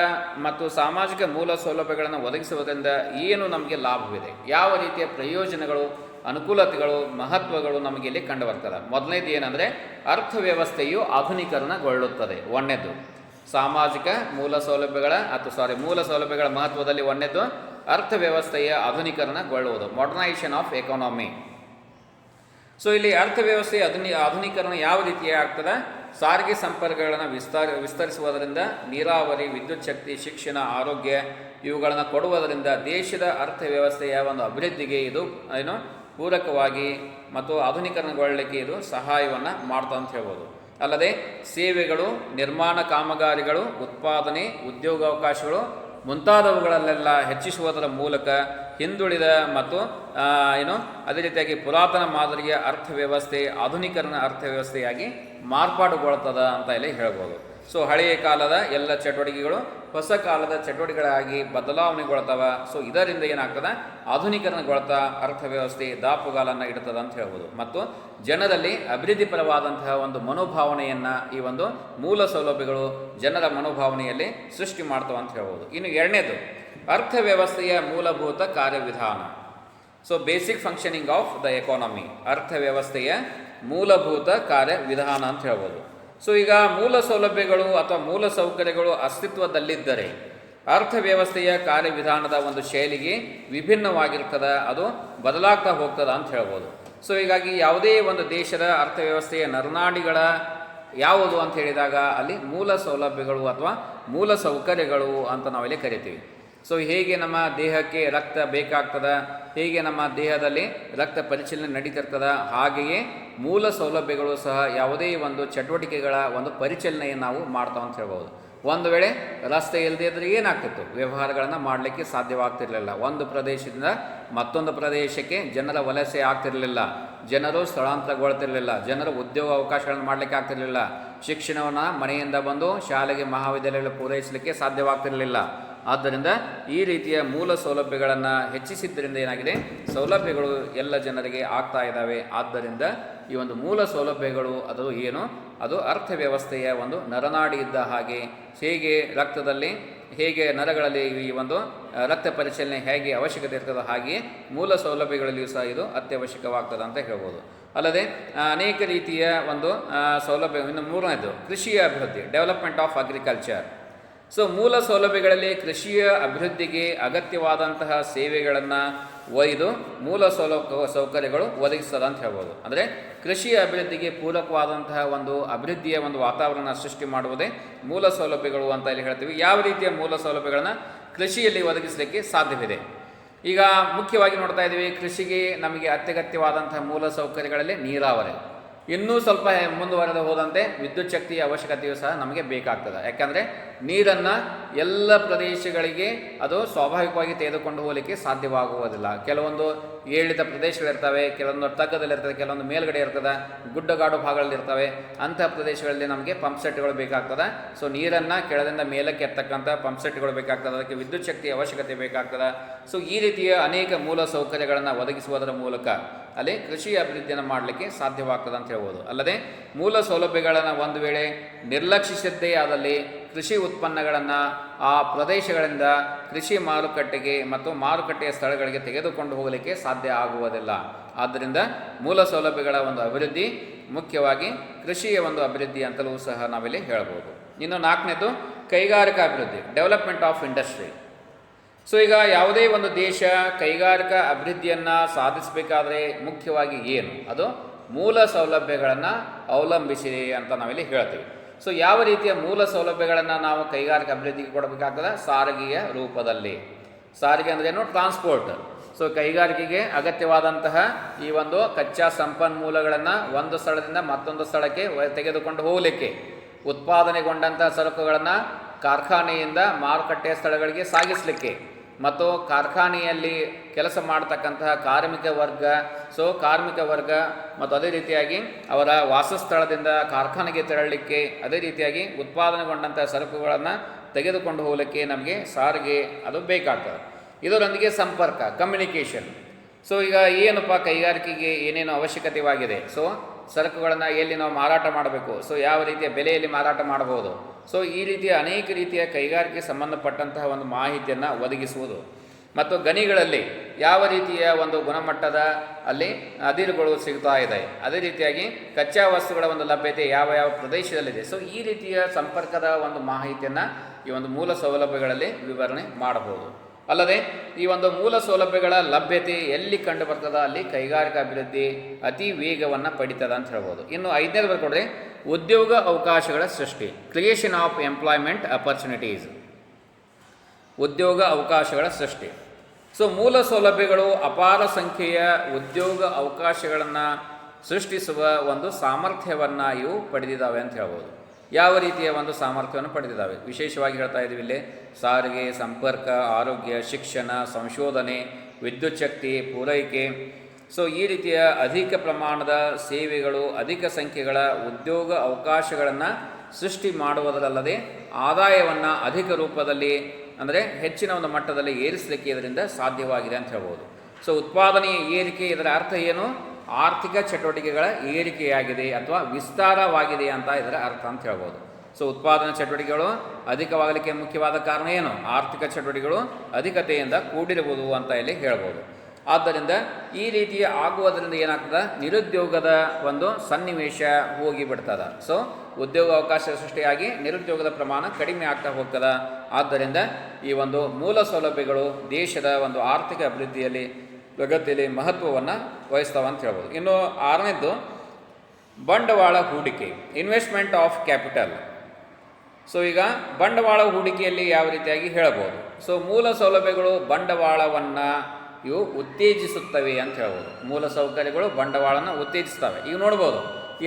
ಮತ್ತು ಸಾಮಾಜಿಕ ಮೂಲ ಸೌಲಭ್ಯಗಳನ್ನು ಒದಗಿಸುವುದರಿಂದ ಏನು ನಮಗೆ ಲಾಭವಿದೆ, ಯಾವ ರೀತಿಯ ಪ್ರಯೋಜನಗಳು, ಅನುಕೂಲತೆಗಳು, ಮಹತ್ವಗಳು ನಮಗೆ ಇಲ್ಲಿ ಕಂಡು ಬರ್ತದೆ. ಮೊದಲನೇದು ಏನಂದರೆ ಅರ್ಥವ್ಯವಸ್ಥೆಯು ಆಧುನೀಕರಣಗೊಳ್ಳುತ್ತದೆ. ಒಂದನೇದು ಸಾಮಾಜಿಕ ಮೂಲ ಸೌಲಭ್ಯಗಳ ಮಹತ್ವದಲ್ಲಿ ಒಂದನೇದು ಅರ್ಥವ್ಯವಸ್ಥೆಯ ಆಧುನೀಕರಣಗೊಳ್ಳುವುದು, ಮಾಡರ್ನೈಸೇಷನ್ ಆಫ್ ಎಕಾನಮಿ. ಸೊ ಇಲ್ಲಿ ಅರ್ಥವ್ಯವಸ್ಥೆಯ ಆಧುನೀಕರಣ ಯಾವ ರೀತಿಯ ಆಗ್ತದೆ, ಸಾರಿಗೆ ಸಂಪರ್ಕಗಳನ್ನು ವಿಸ್ತರಿಸುವುದರಿಂದ, ನೀರಾವರಿ, ವಿದ್ಯುತ್ ಶಕ್ತಿ, ಶಿಕ್ಷಣ, ಆರೋಗ್ಯ ಇವುಗಳನ್ನು ಕೊಡುವುದರಿಂದ ದೇಶದ ಅರ್ಥವ್ಯವಸ್ಥೆಯ ಒಂದು ಅಭಿವೃದ್ಧಿಗೆ ಇದು ಪೂರಕವಾಗಿ ಮತ್ತು ಆಧುನೀಕರಣಗೊಳ್ಳಲಿಕ್ಕೆ ಇದು ಸಹಾಯವನ್ನು ಮಾಡ್ತಾ ಅಂತ ಹೇಳ್ಬೋದು. ಅಲ್ಲದೆ ಸೇವೆಗಳು, ನಿರ್ಮಾಣ ಕಾಮಗಾರಿಗಳು, ಉತ್ಪಾದನೆ, ಉದ್ಯೋಗಾವಕಾಶಗಳು ಮುಂತಾದವುಗಳಲ್ಲೆಲ್ಲ ಹೆಚ್ಚಿಸುವುದರ ಮೂಲಕ ಹಿಂದುಳಿದ ಮತ್ತು ಅದೇ ರೀತಿಯಾಗಿ ಪುರಾತನ ಮಾದರಿಯ ಅರ್ಥವ್ಯವಸ್ಥೆ ಆಧುನೀಕರಣ ಅರ್ಥವ್ಯವಸ್ಥೆಯಾಗಿ ಮಾರ್ಪಾಡುಗೊಳ್ತದ ಅಂತ ಇಲ್ಲಿ ಹೇಳ್ಬೋದು. ಸೊ ಹಳೆಯ ಕಾಲದ ಎಲ್ಲ ಚಟುವಟಿಕೆಗಳು ಹೊಸ ಕಾಲದ ಚಟುವಟಿಕೆಗಳಾಗಿ ಬದಲಾವಣೆಗೊಳ್ತವೆ. ಸೊ ಇದರಿಂದ ಏನಾಗ್ತದೆ, ಆಧುನೀಕರಣಗೊಳ್ತಾ ಅರ್ಥವ್ಯವಸ್ಥೆ ದಾಪುಗಾಲನ್ನು ಇಡ್ತದೆ ಅಂತ ಹೇಳ್ಬೋದು. ಮತ್ತು ಜನರಲ್ಲಿ ಅಭಿವೃದ್ಧಿಪರವಾದಂತಹ ಒಂದು ಮನೋಭಾವನೆಯನ್ನು ಈ ಒಂದು ಮೂಲ ಸೌಲಭ್ಯಗಳು ಜನರ ಮನೋಭಾವನೆಯಲ್ಲಿ ಸೃಷ್ಟಿ ಮಾಡ್ತವೆ ಅಂತ ಹೇಳ್ಬೋದು. ಇನ್ನು ಎರಡನೇದು ಅರ್ಥವ್ಯವಸ್ಥೆಯ ಮೂಲಭೂತ ಕಾರ್ಯವಿಧಾನ. So basic functioning of the economy, ಅರ್ಥವ್ಯವಸ್ಥೆಯ ಮೂಲಭೂತ ಕಾರ್ಯವಿಧಾನ ಅಂತ ಹೇಳ್ಬೋದು. ಸೊ ಈಗ ಮೂಲ ಸೌಲಭ್ಯಗಳು ಅಥವಾ ಮೂಲ ಸೌಕರ್ಯಗಳು ಅಸ್ತಿತ್ವದಲ್ಲಿದ್ದರೆ ಅರ್ಥವ್ಯವಸ್ಥೆಯ ಕಾರ್ಯವಿಧಾನದ ಒಂದು ಶೈಲಿಗೆ ವಿಭಿನ್ನವಾಗಿರ್ತದೆ, ಅದು ಬದಲಾಗ್ತಾ ಹೋಗ್ತದೆ ಅಂತ ಹೇಳ್ಬೋದು. ಸೊ ಹೀಗಾಗಿ ಯಾವುದೇ ಒಂದು ದೇಶದ ಅರ್ಥವ್ಯವಸ್ಥೆಯ ನರನಾಡಿಗಳ ಯಾವುದು ಅಂತ ಹೇಳಿದಾಗ ಅಲ್ಲಿ ಮೂಲ ಸೌಲಭ್ಯಗಳು ಅಥವಾ ಮೂಲ ಸೌಕರ್ಯಗಳು ಅಂತ ನಾವಿಲ್ಲಿ ಕರಿತೀವಿ. ಸೊ ಹೇಗೆ ನಮ್ಮ ದೇಹಕ್ಕೆ ರಕ್ತ ಬೇಕಾಗ್ತದೆ, ಹೇಗೆ ನಮ್ಮ ದೇಹದಲ್ಲಿ ರಕ್ತ ಪರಿಶೀಲನೆ ನಡೀತಿರ್ತದೆ, ಹಾಗೆಯೇ ಮೂಲ ಸೌಲಭ್ಯಗಳು ಸಹ ಯಾವುದೇ ಒಂದು ಚಟುವಟಿಕೆಗಳ ಒಂದು ಪರಿಚಲನೆಯನ್ನು ನಾವು ಮಾಡ್ತಾವ ಅಂತ ಹೇಳ್ಬೋದು. ಒಂದು ವೇಳೆ ರಸ್ತೆ ಇಲ್ಲದೆ ಇದ್ದರೆ ಏನಾಗ್ತಿತ್ತು, ವ್ಯವಹಾರಗಳನ್ನು ಮಾಡಲಿಕ್ಕೆ ಸಾಧ್ಯವಾಗ್ತಿರಲಿಲ್ಲ. ಒಂದು ಪ್ರದೇಶದಿಂದ ಮತ್ತೊಂದು ಪ್ರದೇಶಕ್ಕೆ ಜನರ ವಲಸೆ ಆಗ್ತಿರಲಿಲ್ಲ, ಜನರು ಸ್ಥಳಾಂತರಗೊಳ್ತಿರಲಿಲ್ಲ, ಜನರು ಉದ್ಯೋಗ ಅವಕಾಶಗಳನ್ನು ಮಾಡಲಿಕ್ಕೆ ಆಗ್ತಿರಲಿಲ್ಲ, ಶಿಕ್ಷಣವನ್ನು ಮನೆಯಿಂದ ಬಂದು ಶಾಲೆಗೆ ಮಹಾವಿದ್ಯಾಲಯಗಳು ಪೂರೈಸಲಿಕ್ಕೆ ಸಾಧ್ಯವಾಗ್ತಿರಲಿಲ್ಲ. ಆದ್ದರಿಂದ ಈ ರೀತಿಯ ಮೂಲ ಸೌಲಭ್ಯಗಳನ್ನು ಹೆಚ್ಚಿಸಿದ್ದರಿಂದ ಏನಾಗಿದೆ, ಸೌಲಭ್ಯಗಳು ಎಲ್ಲ ಜನರಿಗೆ ಆಗ್ತಾ ಇದ್ದಾವೆ. ಆದ್ದರಿಂದ ಈ ಒಂದು ಮೂಲ ಸೌಲಭ್ಯಗಳು ಅದು ಏನು, ಅದು ಅರ್ಥವ್ಯವಸ್ಥೆಯ ಒಂದು ನರನಾಡಿ ಇದ್ದ ಹಾಗೆ, ಹೇಗೆ ರಕ್ತದಲ್ಲಿ ಹೇಗೆ ನರಗಳಲ್ಲಿ ಈ ಒಂದು ರಕ್ತ ಪರಿಚಲನೆ ಹೇಗೆ ಅವಶ್ಯಕತೆ ಇರ್ತದೆ, ಹಾಗೆಯೇ ಮೂಲ ಸೌಲಭ್ಯಗಳಲ್ಲಿಯೂ ಸಹ ಇದು ಅತ್ಯವಶ್ಯಕವಾಗ್ತದೆ ಅಂತ ಹೇಳ್ಬೋದು. ಅಲ್ಲದೆ ಅನೇಕ ರೀತಿಯ ಒಂದು ಸೌಲಭ್ಯ. ಇನ್ನು ಮೂರನೇದು ಕೃಷಿಯ ಅಭಿವೃದ್ಧಿ, ಡೆವಲಪ್ಮೆಂಟ್ ಆಫ್ ಅಗ್ರಿಕಲ್ಚರ್. ಸೊ ಮೂಲ ಸೌಲಭ್ಯಗಳಲ್ಲಿ ಕೃಷಿಯ ಅಭಿವೃದ್ಧಿಗೆ ಅಗತ್ಯವಾದಂತಹ ಸೇವೆಗಳನ್ನು ಒಯ್ದು ಮೂಲ ಸೌಕರ್ಯಗಳು ಒದಗಿಸ್ತದೆ ಅಂತ ಹೇಳ್ಬೋದು. ಅಂದರೆ ಕೃಷಿಯ ಅಭಿವೃದ್ಧಿಗೆ ಪೂರಕವಾದಂತಹ ಒಂದು ಅಭಿವೃದ್ಧಿಯ ಒಂದು ವಾತಾವರಣ ಸೃಷ್ಟಿ ಮಾಡುವುದೇ ಮೂಲ ಸೌಲಭ್ಯಗಳು ಅಂತ ಇಲ್ಲಿ ಹೇಳ್ತೀವಿ. ಯಾವ ರೀತಿಯ ಮೂಲ ಸೌಲಭ್ಯಗಳನ್ನು ಕೃಷಿಯಲ್ಲಿ ಒದಗಿಸಲಿಕ್ಕೆ ಸಾಧ್ಯವಿದೆ? ಈಗ ಮುಖ್ಯವಾಗಿ ನೋಡ್ತಾ ಇದ್ದೀವಿ, ಕೃಷಿಗೆ ನಮಗೆ ಅತ್ಯಗತ್ಯವಾದಂತಹ ಮೂಲ ಸೌಕರ್ಯಗಳಲ್ಲಿ ನೀರಾವರಿ, ಇನ್ನೂ ಸ್ವಲ್ಪ ಮುಂದುವರೆದು ಹೋದಂತೆ ವಿದ್ಯುತ್ ಶಕ್ತಿಯ ಅವಶ್ಯಕತೆಯೂ ಸಹ ನಮಗೆ ಬೇಕಾಗ್ತದೆ. ಯಾಕಂದರೆ ನೀರನ್ನು ಎಲ್ಲ ಪ್ರದೇಶಗಳಿಗೆ ಅದು ಸ್ವಾಭಾವಿಕವಾಗಿ ತೆಗೆದುಕೊಂಡು ಹೋಗಲಿಕ್ಕೆ ಸಾಧ್ಯವಾಗುವುದಿಲ್ಲ. ಕೆಲವೊಂದು ಏಳಿದ ಪ್ರದೇಶಗಳಿರ್ತವೆ, ಕೆಲವೊಂದು ತಗ್ಗದಲ್ಲಿರ್ತದೆ, ಕೆಲವೊಂದು ಮೇಲ್ಗಡೆ ಇರ್ತದೆ, ಗುಡ್ಡಗಾಡು ಭಾಗಗಳಲ್ಲಿರ್ತವೆ. ಅಂಥ ಪ್ರದೇಶಗಳಲ್ಲಿ ನಮಗೆ ಪಂಪ್ ಸೆಟ್ಗಳು ಬೇಕಾಗ್ತದೆ. ಸೊ ನೀರನ್ನು ಕೆಳದಿಂದ ಮೇಲಕ್ಕೆ ಎತ್ತಕ್ಕಂಥ ಪಂಪ್ ಸೆಟ್ಗಳು ಬೇಕಾಗ್ತದೆ, ಅದಕ್ಕೆ ವಿದ್ಯುತ್ ಶಕ್ತಿಯ ಅವಶ್ಯಕತೆ ಬೇಕಾಗ್ತದೆ. ಸೊ ಈ ರೀತಿಯ ಅನೇಕ ಮೂಲ ಸೌಕರ್ಯಗಳನ್ನು ಒದಗಿಸುವುದರ ಮೂಲಕ ಅಲ್ಲಿ ಕೃಷಿ ಅಭಿವೃದ್ಧಿಯನ್ನು ಮಾಡಲಿಕ್ಕೆ ಸಾಧ್ಯವಾಗ್ತದೆ ಅಂತ ಹೇಳ್ಬೋದು. ಅಲ್ಲದೆ ಮೂಲ ಸೌಲಭ್ಯಗಳನ್ನು ಒಂದು ವೇಳೆ ನಿರ್ಲಕ್ಷಿಸಿದ್ದೇ ಆದಲ್ಲಿ ಕೃಷಿ ಉತ್ಪನ್ನಗಳನ್ನು ಆ ಪ್ರದೇಶಗಳಿಂದ ಕೃಷಿ ಮಾರುಕಟ್ಟೆಗೆ ಮತ್ತು ಮಾರುಕಟ್ಟೆಯ ಸ್ಥಳಗಳಿಗೆ ತೆಗೆದುಕೊಂಡು ಹೋಗಲಿಕ್ಕೆ ಸಾಧ್ಯ ಆಗುವುದಿಲ್ಲ. ಆದ್ದರಿಂದ ಮೂಲ ಸೌಲಭ್ಯಗಳ ಒಂದು ಅಭಿವೃದ್ಧಿ ಮುಖ್ಯವಾಗಿ ಕೃಷಿಯ ಒಂದು ಅಭಿವೃದ್ಧಿ ಅಂತಲೂ ಸಹ ನಾವಿಲ್ಲಿ ಹೇಳ್ಬೋದು. ಇನ್ನು ನಾಲ್ಕನೇದು ಕೈಗಾರಿಕಾ ಅಭಿವೃದ್ಧಿ, ಡೆವಲಪ್ಮೆಂಟ್ ಆಫ್ ಇಂಡಸ್ಟ್ರಿ. ಸೊ ಈಗ ಯಾವುದೇ ಒಂದು ದೇಶ ಕೈಗಾರಿಕಾ ಅಭಿವೃದ್ಧಿಯನ್ನು ಸಾಧಿಸಬೇಕಾದ್ರೆ ಮುಖ್ಯವಾಗಿ ಏನು, ಅದು ಮೂಲ ಸೌಲಭ್ಯಗಳನ್ನು ಅವಲಂಬಿಸಿದೆ ಅಂತ ನಾವಿಲ್ಲಿ ಹೇಳ್ತೀವಿ. ಸೊ ಯಾವ ರೀತಿಯ ಮೂಲ ಸೌಲಭ್ಯಗಳನ್ನು ನಾವು ಕೈಗಾರಿಕಾ ಅಭಿವೃದ್ಧಿಗೆ ಕೊಡಬೇಕಾಗ್ತದೆ? ಸಾರಿಗೆಯ ರೂಪದಲ್ಲಿ. ಸಾರಿಗೆ ಅಂದ್ರೇನು? ಟ್ರಾನ್ಸ್ಪೋರ್ಟ್. ಸೊ ಕೈಗಾರಿಕೆಗೆ ಅಗತ್ಯವಾದಂತಹ ಈ ಒಂದು ಕಚ್ಚಾ ಸಂಪನ್ಮೂಲಗಳನ್ನು ಒಂದು ಸ್ಥಳದಿಂದ ಮತ್ತೊಂದು ಸ್ಥಳಕ್ಕೆ ತೆಗೆದುಕೊಂಡು ಹೋಗಲಿಕ್ಕೆ, ಉತ್ಪಾದನೆಗೊಂಡಂತಹ ಸರಕುಗಳನ್ನು ಕಾರ್ಖಾನೆಯಿಂದ ಮಾರುಕಟ್ಟೆಯ ಸ್ಥಳಗಳಿಗೆ ಸಾಗಿಸಲಿಕ್ಕೆ, ಮತ್ತು ಕಾರ್ಖಾನೆಯಲ್ಲಿ ಕೆಲಸ ಮಾಡತಕ್ಕಂತಹ ಕಾರ್ಮಿಕ ವರ್ಗ ಮತ್ತು ಅದೇ ರೀತಿಯಾಗಿ ಅವರ ವಾಸಸ್ಥಳದಿಂದ ಕಾರ್ಖಾನೆಗೆ ತೆರಳಲಿಕ್ಕೆ, ಅದೇ ರೀತಿಯಾಗಿ ಉತ್ಪಾದನೆಗೊಂಡಂತಹ ಸರಕುಗಳನ್ನು ತೆಗೆದುಕೊಂಡು ಹೋಗಲಿಕ್ಕೆ ನಮಗೆ ಸಾರಿಗೆ ಅದು ಬೇಕಾಗ್ತದೆ. ಇದರೊಂದಿಗೆ ಸಂಪರ್ಕ, ಕಮ್ಯುನಿಕೇಷನ್. ಸೊ ಈಗ ಏನಪ್ಪ ಕೈಗಾರಿಕೆಗೆ ಏನೇನು ಅವಶ್ಯಕತೆವಾಗಿದೆ, ಸೊ ಸರಕುಗಳನ್ನು ಎಲ್ಲಿ ನಾವು ಮಾರಾಟ ಮಾಡಬೇಕು, ಸೊ ಯಾವ ರೀತಿಯ ಬೆಲೆಯಲ್ಲಿ ಮಾರಾಟ ಮಾಡಬಹುದು, ಸೊ ಈ ರೀತಿಯ ಅನೇಕ ರೀತಿಯ ಕೈಗಾರಿಕೆಗೆ ಸಂಬಂಧಪಟ್ಟಂತಹ ಒಂದು ಮಾಹಿತಿಯನ್ನು ಒದಗಿಸುವುದು. ಮತ್ತು ಗಣಿಗಳಲ್ಲಿ ಯಾವ ರೀತಿಯ ಒಂದು ಗುಣಮಟ್ಟದ ಅಲ್ಲಿ ಅದಿರುಗಳು ಸಿಗ್ತಾ ಇದೆ, ಅದೇ ರೀತಿಯಾಗಿ ಕಚ್ಚಾ ವಸ್ತುಗಳ ಒಂದು ಲಭ್ಯತೆ ಯಾವ ಯಾವ ಪ್ರದೇಶದಲ್ಲಿದೆ, ಸೊ ಈ ರೀತಿಯ ಸಂಪರ್ಕದ ಒಂದು ಮಾಹಿತಿಯನ್ನು ಈ ಒಂದು ಮೂಲ ಸೌಲಭ್ಯಗಳಲ್ಲಿ ವಿವರಣೆ ಮಾಡಬಹುದು. ಅಲ್ಲದೆ ಈ ಒಂದು ಮೂಲ ಸೌಲಭ್ಯಗಳ ಲಭ್ಯತೆ ಎಲ್ಲಿ ಕಂಡು ಬರ್ತದ ಅಲ್ಲಿ ಕೈಗಾರಿಕಾ ಅಭಿವೃದ್ಧಿ ಅತಿ ವೇಗವನ್ನು ಪಡಿತದ ಅಂತ ಹೇಳ್ಬೋದು. ಇನ್ನು 5ನೇದು ಬರ್ಕೊಡ್ರಿ, ಉದ್ಯೋಗ ಅವಕಾಶಗಳ ಸೃಷ್ಟಿ, ಕ್ರಿಯೇಷನ್ ಆಫ್ ಎಂಪ್ಲಾಯ್ಮೆಂಟ್ ಅಪರ್ಚುನಿಟೀಸ್, ಉದ್ಯೋಗ ಅವಕಾಶಗಳ ಸೃಷ್ಟಿ. ಸೊ ಮೂಲ ಸೌಲಭ್ಯಗಳು ಅಪಾರ ಸಂಖ್ಯೆಯ ಉದ್ಯೋಗ ಅವಕಾಶಗಳನ್ನು ಸೃಷ್ಟಿಸುವ ಒಂದು ಸಾಮರ್ಥ್ಯವನ್ನು ಇವು ಪಡೆದಿದ್ದಾವೆ ಅಂತ ಹೇಳ್ಬೋದು. ಯಾವ ರೀತಿಯ ಒಂದು ಸಾಮರ್ಥ್ಯವನ್ನು ಪಡೆದಿದ್ದಾವೆ ವಿಶೇಷವಾಗಿ ಹೇಳ್ತಾ ಇದ್ದೀವಿ ಇಲ್ಲಿ, ಸಾರಿಗೆ, ಸಂಪರ್ಕ, ಆರೋಗ್ಯ, ಶಿಕ್ಷಣ, ಸಂಶೋಧನೆ, ವಿದ್ಯುತ್ ಶಕ್ತಿ ಪೂರೈಕೆ. ಸೊ ಈ ರೀತಿಯ ಅಧಿಕ ಪ್ರಮಾಣದ ಸೇವೆಗಳು, ಅಧಿಕ ಸಂಖ್ಯೆಗಳ ಉದ್ಯೋಗ ಅವಕಾಶಗಳನ್ನು ಸೃಷ್ಟಿ ಮಾಡುವುದರಲ್ಲದೆ ಆದಾಯವನ್ನು ಅಧಿಕ ರೂಪದಲ್ಲಿ ಅಂದರೆ ಹೆಚ್ಚಿನ ಒಂದು ಮಟ್ಟದಲ್ಲಿ ಏರಿಸಲಿಕ್ಕೆ ಇದರಿಂದ ಸಾಧ್ಯವಾಗಿದೆ ಅಂತ ಹೇಳ್ಬೋದು. ಸೊ ಉತ್ಪಾದನೆಯ ಏರಿಕೆ, ಇದರ ಅರ್ಥ ಏನು? ಆರ್ಥಿಕ ಚಟುವಟಿಕೆಗಳ ಏರಿಕೆಯಾಗಿದೆ ಅಥವಾ ವಿಸ್ತಾರವಾಗಿದೆ ಅಂತ ಇದರ ಅರ್ಥ ಅಂತ ಹೇಳ್ಬೋದು. ಸೊ ಉತ್ಪಾದನಾ ಚಟುವಟಿಕೆಗಳು ಅಧಿಕವಾಗಲಿಕ್ಕೆ ಮುಖ್ಯವಾದ ಕಾರಣ ಏನು? ಆರ್ಥಿಕ ಚಟುವಟಿಕೆಗಳು ಅಧಿಕತೆಯಿಂದ ಕೂಡಿರುವುದು ಅಂತ ಇಲ್ಲಿ ಹೇಳ್ಬೋದು. ಆದ್ದರಿಂದ ಈ ರೀತಿಯ ಆಗುವುದರಿಂದ ಏನಾಗ್ತದೆ, ನಿರುದ್ಯೋಗದ ಒಂದು ಸನ್ನಿವೇಶ ಹೋಗಿಬಿಡ್ತದೆ. ಸೊ ಉದ್ಯೋಗ ಅವಕಾಶ ಸೃಷ್ಟಿಯಾಗಿ ನಿರುದ್ಯೋಗದ ಪ್ರಮಾಣ ಕಡಿಮೆ ಆಗ್ತಾ ಹೋಗ್ತದೆ. ಆದ್ದರಿಂದ ಈ ಒಂದು ಮೂಲ ಸೌಲಭ್ಯಗಳು ದೇಶದ ಒಂದು ಆರ್ಥಿಕ ಅಭಿವೃದ್ಧಿಯಲ್ಲಿ, ಪ್ರಗತಿಯಲ್ಲಿ ಮಹತ್ವವನ್ನು ವಹಿಸ್ತಾವೆ ಅಂತ ಹೇಳ್ಬೋದು. ಇನ್ನು 6ನೇದ್ದು ಬಂಡವಾಳ ಹೂಡಿಕೆ, ಇನ್ವೆಸ್ಟ್ಮೆಂಟ್ ಆಫ್ ಕ್ಯಾಪಿಟಲ್. ಸೊ ಈಗ ಬಂಡವಾಳ ಹೂಡಿಕೆಯಲ್ಲಿ ಯಾವ ರೀತಿಯಾಗಿ ಹೇಳ್ಬೋದು, ಸೊ ಮೂಲ ಸೌಲಭ್ಯಗಳು ಬಂಡವಾಳವನ್ನು ಇವು ಉತ್ತೇಜಿಸುತ್ತವೆ ಅಂತ ಹೇಳ್ಬೋದು. ಮೂಲ ಸೌಕರ್ಯಗಳು ಬಂಡವಾಳನ ಉತ್ತೇಜಿಸ್ತವೆ. ಈಗ ನೋಡ್ಬೋದು,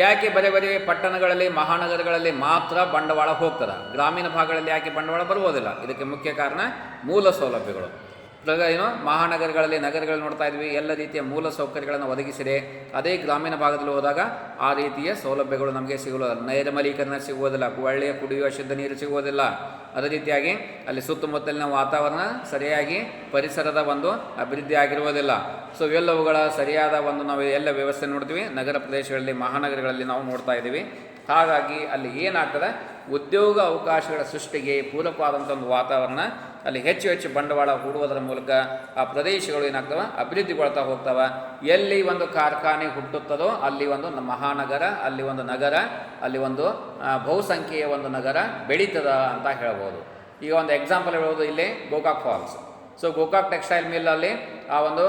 ಯಾಕೆ ಬರೀ ಪಟ್ಟಣಗಳಲ್ಲಿ, ಮಹಾನಗರಗಳಲ್ಲಿ ಮಾತ್ರ ಬಂಡವಾಳ ಹೋಗ್ತದೆ, ಗ್ರಾಮೀಣ ಭಾಗಗಳಲ್ಲಿ ಯಾಕೆ ಬಂಡವಾಳ ಬರ್ಬೋದಿಲ್ಲ? ಇದಕ್ಕೆ ಮುಖ್ಯ ಕಾರಣ ಮೂಲ ಸೌಲಭ್ಯಗಳು. ಏನು ಮಹಾನಗರಗಳಲ್ಲಿ, ನಗರಗಳಲ್ಲಿ ನೋಡ್ತಾ ಇದ್ವಿ, ಎಲ್ಲ ರೀತಿಯ ಮೂಲ ಸೌಕರ್ಯಗಳನ್ನು ಒದಗಿಸಿದೆ. ಅದೇ ಗ್ರಾಮೀಣ ಭಾಗದಲ್ಲಿ ಹೋದಾಗ ಆ ರೀತಿಯ ಸೌಲಭ್ಯಗಳು ನಮಗೆ ಸಿಗುವುದಿಲ್ಲ. ನೈರ್ಮಲೀಕರಣ ಸಿಗುವುದಿಲ್ಲ, ಒಳ್ಳೆಯ ಕುಡಿಯುವ ಶುದ್ಧ ನೀರು ಸಿಗುವುದಿಲ್ಲ. ಅದೇ ರೀತಿಯಾಗಿ ಅಲ್ಲಿ ಸುತ್ತಮುತ್ತಲಿನ ವಾತಾವರಣ ಸರಿಯಾಗಿ ಪರಿಸರದ ಒಂದು ಅಭಿವೃದ್ಧಿ ಆಗಿರುವುದಿಲ್ಲ. ಸೊ ಇವೆಲ್ಲವುಗಳ ಸರಿಯಾದ ಒಂದು ನಾವು ಎಲ್ಲ ವ್ಯವಸ್ಥೆ ನೋಡ್ತೀವಿ ನಗರ ಪ್ರದೇಶಗಳಲ್ಲಿ, ಮಹಾನಗರಗಳಲ್ಲಿ ನಾವು ನೋಡ್ತಾ ಇದ್ದೀವಿ. ಹಾಗಾಗಿ ಅಲ್ಲಿ ಏನಾಗ್ತದೆ, ಉದ್ಯೋಗ ಅವಕಾಶಗಳ ಸೃಷ್ಟಿಗೆ ಪೂರಕವಾದಂಥ ಒಂದು ವಾತಾವರಣ, ಅಲ್ಲಿ ಹೆಚ್ಚು ಹೆಚ್ಚು ಬಂಡವಾಳ ಹೂಡುವುದರ ಮೂಲಕ ಆ ಪ್ರದೇಶಗಳು ಏನಾಗ್ತವೆ, ಅಭಿವೃದ್ಧಿಗೊಳ್ತಾ ಹೋಗ್ತವೆ. ಎಲ್ಲಿ ಒಂದು ಕಾರ್ಖಾನೆ ಹುಟ್ಟುತ್ತದೋ ಅಲ್ಲಿ ಒಂದು ಮಹಾನಗರ, ಅಲ್ಲಿ ಒಂದು ನಗರ, ಅಲ್ಲಿ ಒಂದು ಬಹುಸಂಖ್ಯೆಯ ಒಂದು ನಗರ ಬೆಳೀತದ ಅಂತ ಹೇಳ್ಬೋದು. ಈಗ ಒಂದು ಎಕ್ಸಾಂಪಲ್ ಹೇಳ್ಬೋದು, ಇಲ್ಲಿ Gokak falls. So Gokak textile ಮಿಲ್ಲಲ್ಲಿ ಆ ಒಂದು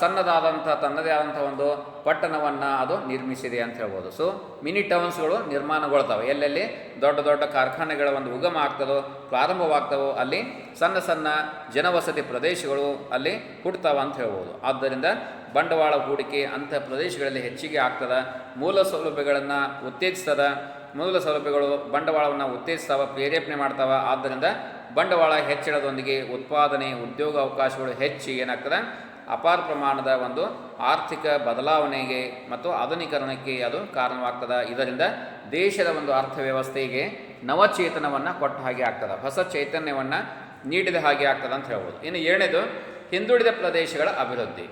ಸಣ್ಣದಾದಂಥ ತನ್ನದೇ ಆದಂಥ ಒಂದು ಪಟ್ಟಣವನ್ನು ಅದು ನಿರ್ಮಿಸಿದೆ ಅಂತ ಹೇಳ್ಬೋದು. ಸೊ ಮಿನಿ ಟೌನ್ಸ್ಗಳು ನಿರ್ಮಾಣಗೊಳ್ತವೆ. ಎಲ್ಲೆಲ್ಲಿ ದೊಡ್ಡ ದೊಡ್ಡ ಕಾರ್ಖಾನೆಗಳ ಒಂದು ಉಗಮ ಆಗ್ತದೋ, ಪ್ರಾರಂಭವಾಗ್ತವೋ ಅಲ್ಲಿ ಸಣ್ಣ ಸಣ್ಣ ಜನವಸತಿ ಪ್ರದೇಶಗಳು ಅಲ್ಲಿ ಹುಡ್ತಾವ ಅಂತ ಹೇಳ್ಬೋದು. ಆದ್ದರಿಂದ ಬಂಡವಾಳ ಹೂಡಿಕೆ ಅಂಥ ಪ್ರದೇಶಗಳಲ್ಲಿ ಹೆಚ್ಚಿಗೆ ಆಗ್ತದೆ. ಮೂಲ ಸೌಲಭ್ಯಗಳನ್ನು ಉತ್ತೇಜಿಸ್ತದ. ಮೂಲ ಸೌಲಭ್ಯಗಳು ಬಂಡವಾಳವನ್ನು ಉತ್ತೇಜಿಸ್ತಾವ, ಪ್ರೇರೇಪಣೆ ಮಾಡ್ತಾವ. ಆದ್ದರಿಂದ ಬಂಡವಾಳ ಹೆಚ್ಚಳದೊಂದಿಗೆ ಉತ್ಪಾದನೆ, ಉದ್ಯೋಗ ಅವಕಾಶಗಳು ಹೆಚ್ಚಿ ಏನಾಗ್ತದೆ, ಅಪಾರ ಪ್ರಮಾಣದ ಒಂದು ಆರ್ಥಿಕ ಬದಲಾವಣೆಗೆ ಮತ್ತು ಆಧುನೀಕರಣಕ್ಕೆ ಅದು ಕಾರಣವಾಗ್ತದೆ. ಇದರಿಂದ ದೇಶದ ಒಂದು ಅರ್ಥವ್ಯವಸ್ಥೆಗೆ ನವಚೇತನವನ್ನು ಕೊಟ್ಟ ಹಾಗೆ ಆಗ್ತದೆ, ಹೊಸ ಚೈತನ್ಯವನ್ನು ನೀಡಿದ ಹಾಗೆ ಆಗ್ತದೆ ಅಂತ ಹೇಳ್ಬೋದು. ಇನ್ನು 7ನೇದು ಹಿಂದುಳಿದ ಪ್ರದೇಶಗಳ ಅಭಿವೃದ್ಧಿ,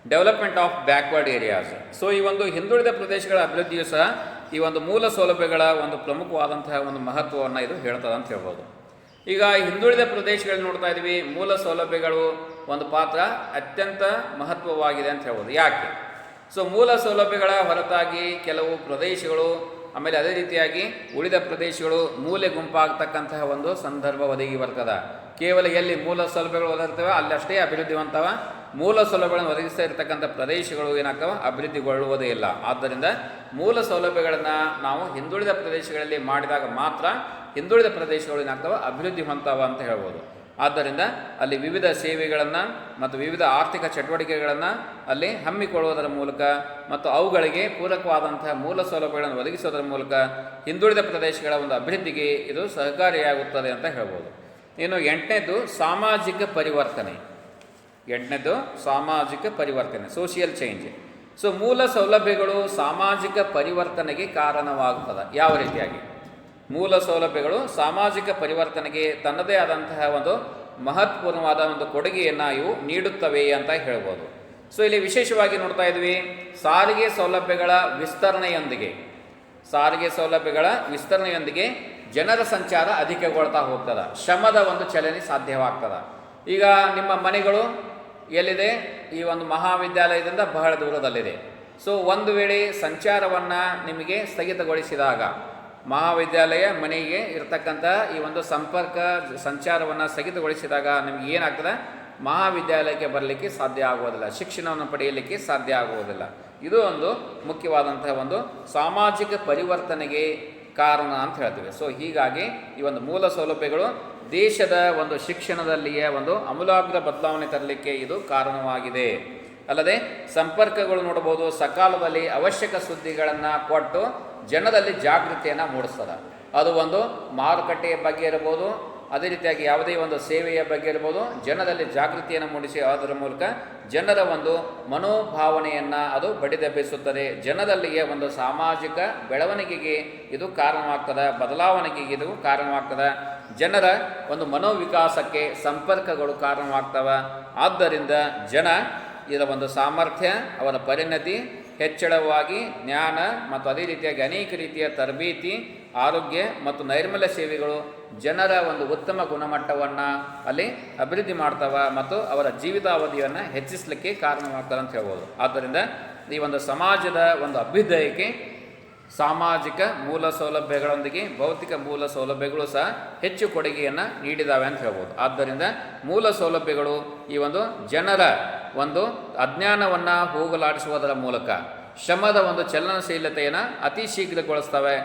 development of backward areas. So ಈ ಒಂದು ಹಿಂದುಳಿದ ಪ್ರದೇಶಗಳ ಅಭಿವೃದ್ಧಿಯು ಸಹ ಈ ಒಂದು ಮೂಲ ಸೌಲಭ್ಯಗಳ ಒಂದು ಪ್ರಮುಖವಾದಂತಹ ಒಂದು ಮಹತ್ವವನ್ನು ಇದು ಹೇಳ್ತದೆ ಅಂತ ಹೇಳ್ಬೋದು. ಈಗ ಹಿಂದುಳಿದ ಪ್ರದೇಶಗಳಲ್ಲಿ ನೋಡ್ತಾ ಇದ್ದೀವಿ, ಮೂಲ ಸೌಲಭ್ಯಗಳು ಒಂದು ಪಾತ್ರ ಅತ್ಯಂತ ಮಹತ್ವವಾಗಿದೆ ಅಂತ ಹೇಳ್ಬೋದು. ಯಾಕೆ? ಸೊ ಮೂಲ ಸೌಲಭ್ಯಗಳ ಹೊರತಾಗಿ ಕೆಲವು ಪ್ರದೇಶಗಳು, ಆಮೇಲೆ ಅದೇ ರೀತಿಯಾಗಿ ಉಳಿದ ಪ್ರದೇಶಗಳು ಮೂಲೆ ಗುಂಪಾಗ್ತಕ್ಕಂತಹ ಒಂದು ಸಂದರ್ಭ ಒದಗಿ ಬರ್ತದೆ. ಕೇವಲ ಎಲ್ಲಿ ಮೂಲ ಸೌಲಭ್ಯಗಳು ಒದಗಿರ್ತವೆ ಅಲ್ಲಷ್ಟೇ ಅಭಿವೃದ್ಧಿವಂತವ. ಮೂಲ ಸೌಲಭ್ಯಗಳನ್ನು ಒದಗಿಸ್ತಾ ಇರತಕ್ಕಂಥ ಪ್ರದೇಶಗಳು ಏನಾಗ್ತವೆ, ಅಭಿವೃದ್ಧಿಗೊಳ್ಳುವುದೇ ಇಲ್ಲ. ಆದ್ದರಿಂದ ಮೂಲ ಸೌಲಭ್ಯಗಳನ್ನು ನಾವು ಹಿಂದುಳಿದ ಪ್ರದೇಶಗಳಲ್ಲಿ ಮಾಡಿದಾಗ ಮಾತ್ರ ಹಿಂದುಳಿದ ಪ್ರದೇಶಗಳು ಏನಾಗ್ತವೆ, ಅಭಿವೃದ್ಧಿ ಹೊಂದ್ತಾವ ಅಂತ ಹೇಳ್ಬೋದು. ಆದ್ದರಿಂದ ಅಲ್ಲಿ ವಿವಿಧ ಸೇವೆಗಳನ್ನು ಮತ್ತು ವಿವಿಧ ಆರ್ಥಿಕ ಚಟುವಟಿಕೆಗಳನ್ನು ಅಲ್ಲಿ ಹಮ್ಮಿಕೊಳ್ಳುವುದರ ಮೂಲಕ ಮತ್ತು ಅವುಗಳಿಗೆ ಪೂರಕವಾದಂತಹ ಮೂಲ ಸೌಲಭ್ಯಗಳನ್ನು ಒದಗಿಸೋದರ ಮೂಲಕ ಹಿಂದುಳಿದ ಪ್ರದೇಶಗಳ ಒಂದು ಅಭಿವೃದ್ಧಿಗೆ ಇದು ಸಹಕಾರಿಯಾಗುತ್ತದೆ ಅಂತ ಹೇಳ್ಬೋದು. ಇನ್ನು 8ನೇದು ಸಾಮಾಜಿಕ ಪರಿವರ್ತನೆ. 8ನೇದು ಸಾಮಾಜಿಕ ಪರಿವರ್ತನೆ, ಸೋಷಿಯಲ್ ಚೇಂಜ್. ಸೊ ಮೂಲ ಸೌಲಭ್ಯಗಳು ಸಾಮಾಜಿಕ ಪರಿವರ್ತನೆಗೆ ಕಾರಣವಾಗುತ್ತದೆ. ಯಾವ ರೀತಿಯಾಗಿ? ಮೂಲ ಸೌಲಭ್ಯಗಳು ಸಾಮಾಜಿಕ ಪರಿವರ್ತನೆಗೆ ತನ್ನದೇ ಆದಂತಹ ಒಂದು ಮಹತ್ವಪೂರ್ಣವಾದ ಒಂದು ಕೊಡುಗೆಯನ್ನು ಇವು ನೀಡುತ್ತವೆ ಅಂತ ಹೇಳ್ಬೋದು. ಸೊ ಇಲ್ಲಿ ವಿಶೇಷವಾಗಿ ನೋಡ್ತಾ ಇದ್ವಿ, ಸಾರಿಗೆ ಸೌಲಭ್ಯಗಳ ವಿಸ್ತರಣೆಯೊಂದಿಗೆ ಜನರ ಸಂಚಾರ ಅಧಿಕಗೊಳ್ತಾ ಹೋಗ್ತದೆ, ಶ್ರಮದ ಒಂದು ಚಲನೆ ಸಾಧ್ಯವಾಗ್ತದೆ. ಈಗ ನಿಮ್ಮ ಮನೆಗಳು ಎಲ್ಲಿದೆ? ಈ ಒಂದು ಮಹಾವಿದ್ಯಾಲಯದಿಂದ ಬಹಳ ದೂರದಲ್ಲಿದೆ. ಸೊ ಒಂದು ವೇಳೆ ಸಂಚಾರವನ್ನು ನಿಮಗೆ ಸ್ಥಗಿತಗೊಳಿಸಿದಾಗ, ಮಹಾವಿದ್ಯಾಲಯ ಮನೆಗೆ ಇರತಕ್ಕಂಥ ಈ ಒಂದು ಸಂಚಾರವನ್ನು ಸ್ಥಗಿತಗೊಳಿಸಿದಾಗ ನಿಮಗೆ ಏನಾಗ್ತದೆ? ಮಹಾವಿದ್ಯಾಲಯಕ್ಕೆ ಬರಲಿಕ್ಕೆ ಸಾಧ್ಯ ಆಗುವುದಿಲ್ಲ, ಶಿಕ್ಷಣವನ್ನು ಪಡೆಯಲಿಕ್ಕೆ ಸಾಧ್ಯ ಆಗುವುದಿಲ್ಲ. ಇದು ಒಂದು ಮುಖ್ಯವಾದಂತಹ ಒಂದು ಸಾಮಾಜಿಕ ಪರಿವರ್ತನೆಗೆ ಕಾರಣ ಅಂತ ಹೇಳ್ತೀವಿ. ಸೊ ಹೀಗಾಗಿ ಈ ಒಂದು ಮೂಲ ಸೌಲಭ್ಯಗಳು ದೇಶದ ಒಂದು ಶಿಕ್ಷಣದಲ್ಲಿಯೇ ಒಂದು ಅಮೂಲಾಗ್ರ ಬದಲಾವಣೆ ತರಲಿಕ್ಕೆ ಇದು ಕಾರಣವಾಗಿದೆ. ಅಲ್ಲದೆ ಸಂಪರ್ಕಗಳು ನೋಡ್ಬೋದು, ಸಕಾಲದಲ್ಲಿ ಅವಶ್ಯಕ ಸುದ್ದಿಗಳನ್ನು ಕೊಟ್ಟು ಜನರಲ್ಲಿ ಜಾಗೃತಿಯನ್ನು ಮೂಡಿಸ್ತದೆ. ಅದು ಒಂದು ಮಾರುಕಟ್ಟೆಯ ಬಗ್ಗೆ ಇರ್ಬೋದು, ಅದೇ ರೀತಿಯಾಗಿ ಯಾವುದೇ ಒಂದು ಸೇವೆಯ ಬಗ್ಗೆ ಇರ್ಬೋದು, ಜನರಲ್ಲಿ ಜಾಗೃತಿಯನ್ನು ಮೂಡಿಸಿ ಅದರ ಮೂಲಕ ಜನರ ಒಂದು ಮನೋಭಾವನೆಯನ್ನು ಅದು ಬಡಿದೆಬ್ಬಿಸುತ್ತದೆ. ಜನರಲ್ಲಿಯೇ ಒಂದು ಸಾಮಾಜಿಕ ಬೆಳವಣಿಗೆಗೆ ಇದು ಕಾರಣವಾಗ್ತದೆ, ಬದಲಾವಣೆಗೆ ಇದು ಕಾರಣವಾಗ್ತದೆ. ಜನರ ಒಂದು ಮನೋವಿಕಾಸಕ್ಕೆ ಸಂಪರ್ಕಗಳು ಕಾರಣವಾಗ್ತವೆ. ಆದ್ದರಿಂದ ಜನ ಇದರ ಒಂದು ಸಾಮರ್ಥ್ಯ, ಅವರ ಪರಿಣತಿ ಹೆಚ್ಚಳವಾಗಿ ಜ್ಞಾನ ಮತ್ತು ಅದೇ ರೀತಿಯಾಗಿ ಅನೇಕ ರೀತಿಯ ತರಬೇತಿ, ಆರೋಗ್ಯ ಮತ್ತು ನೈರ್ಮಲ್ಯ ಸೇವೆಗಳು ಜನರ ಒಂದು ಉತ್ತಮ ಗುಣಮಟ್ಟವನ್ನು ಅಲ್ಲಿ ಅಭಿವೃದ್ಧಿ ಮಾಡ್ತವೆ ಮತ್ತು ಅವರ ಜೀವಿತಾವಧಿಯನ್ನು ಹೆಚ್ಚಿಸಲಿಕ್ಕೆ ಕಾರಣವಾಗ್ತದೆ ಅಂತ ಹೇಳ್ಬೋದು. ಆದ್ದರಿಂದ ಈ ಒಂದು ಸಮಾಜದ ಒಂದು ಅಭ್ಯುದಯಕ್ಕೆ ಸಾಮಾಜಿಕ ಮೂಲ ಸೌಲಭ್ಯಗಳೊಂದಿಗೆ ಭೌತಿಕ ಮೂಲ ಸೌಲಭ್ಯಗಳು ಸಹ ಹೆಚ್ಚು ಕೊಡುಗೆಯನ್ನು ನೀಡಿದ್ದಾವೆ ಅಂತ ಹೇಳ್ಬೋದು. ಆದ್ದರಿಂದ ಮೂಲ ಸೌಲಭ್ಯಗಳು ಈ ಒಂದು ಜನರ ಒಂದು ಅಜ್ಞಾನವನ್ನು ಹೋಗಲಾಡಿಸುವುದರ ಮೂಲಕ ಶ್ರಮದ ಒಂದು ಚಲನಶೀಲತೆಯನ್ನು ಅತಿ ಶೀಘ್ರಗೊಳಿಸ್ತವೆ,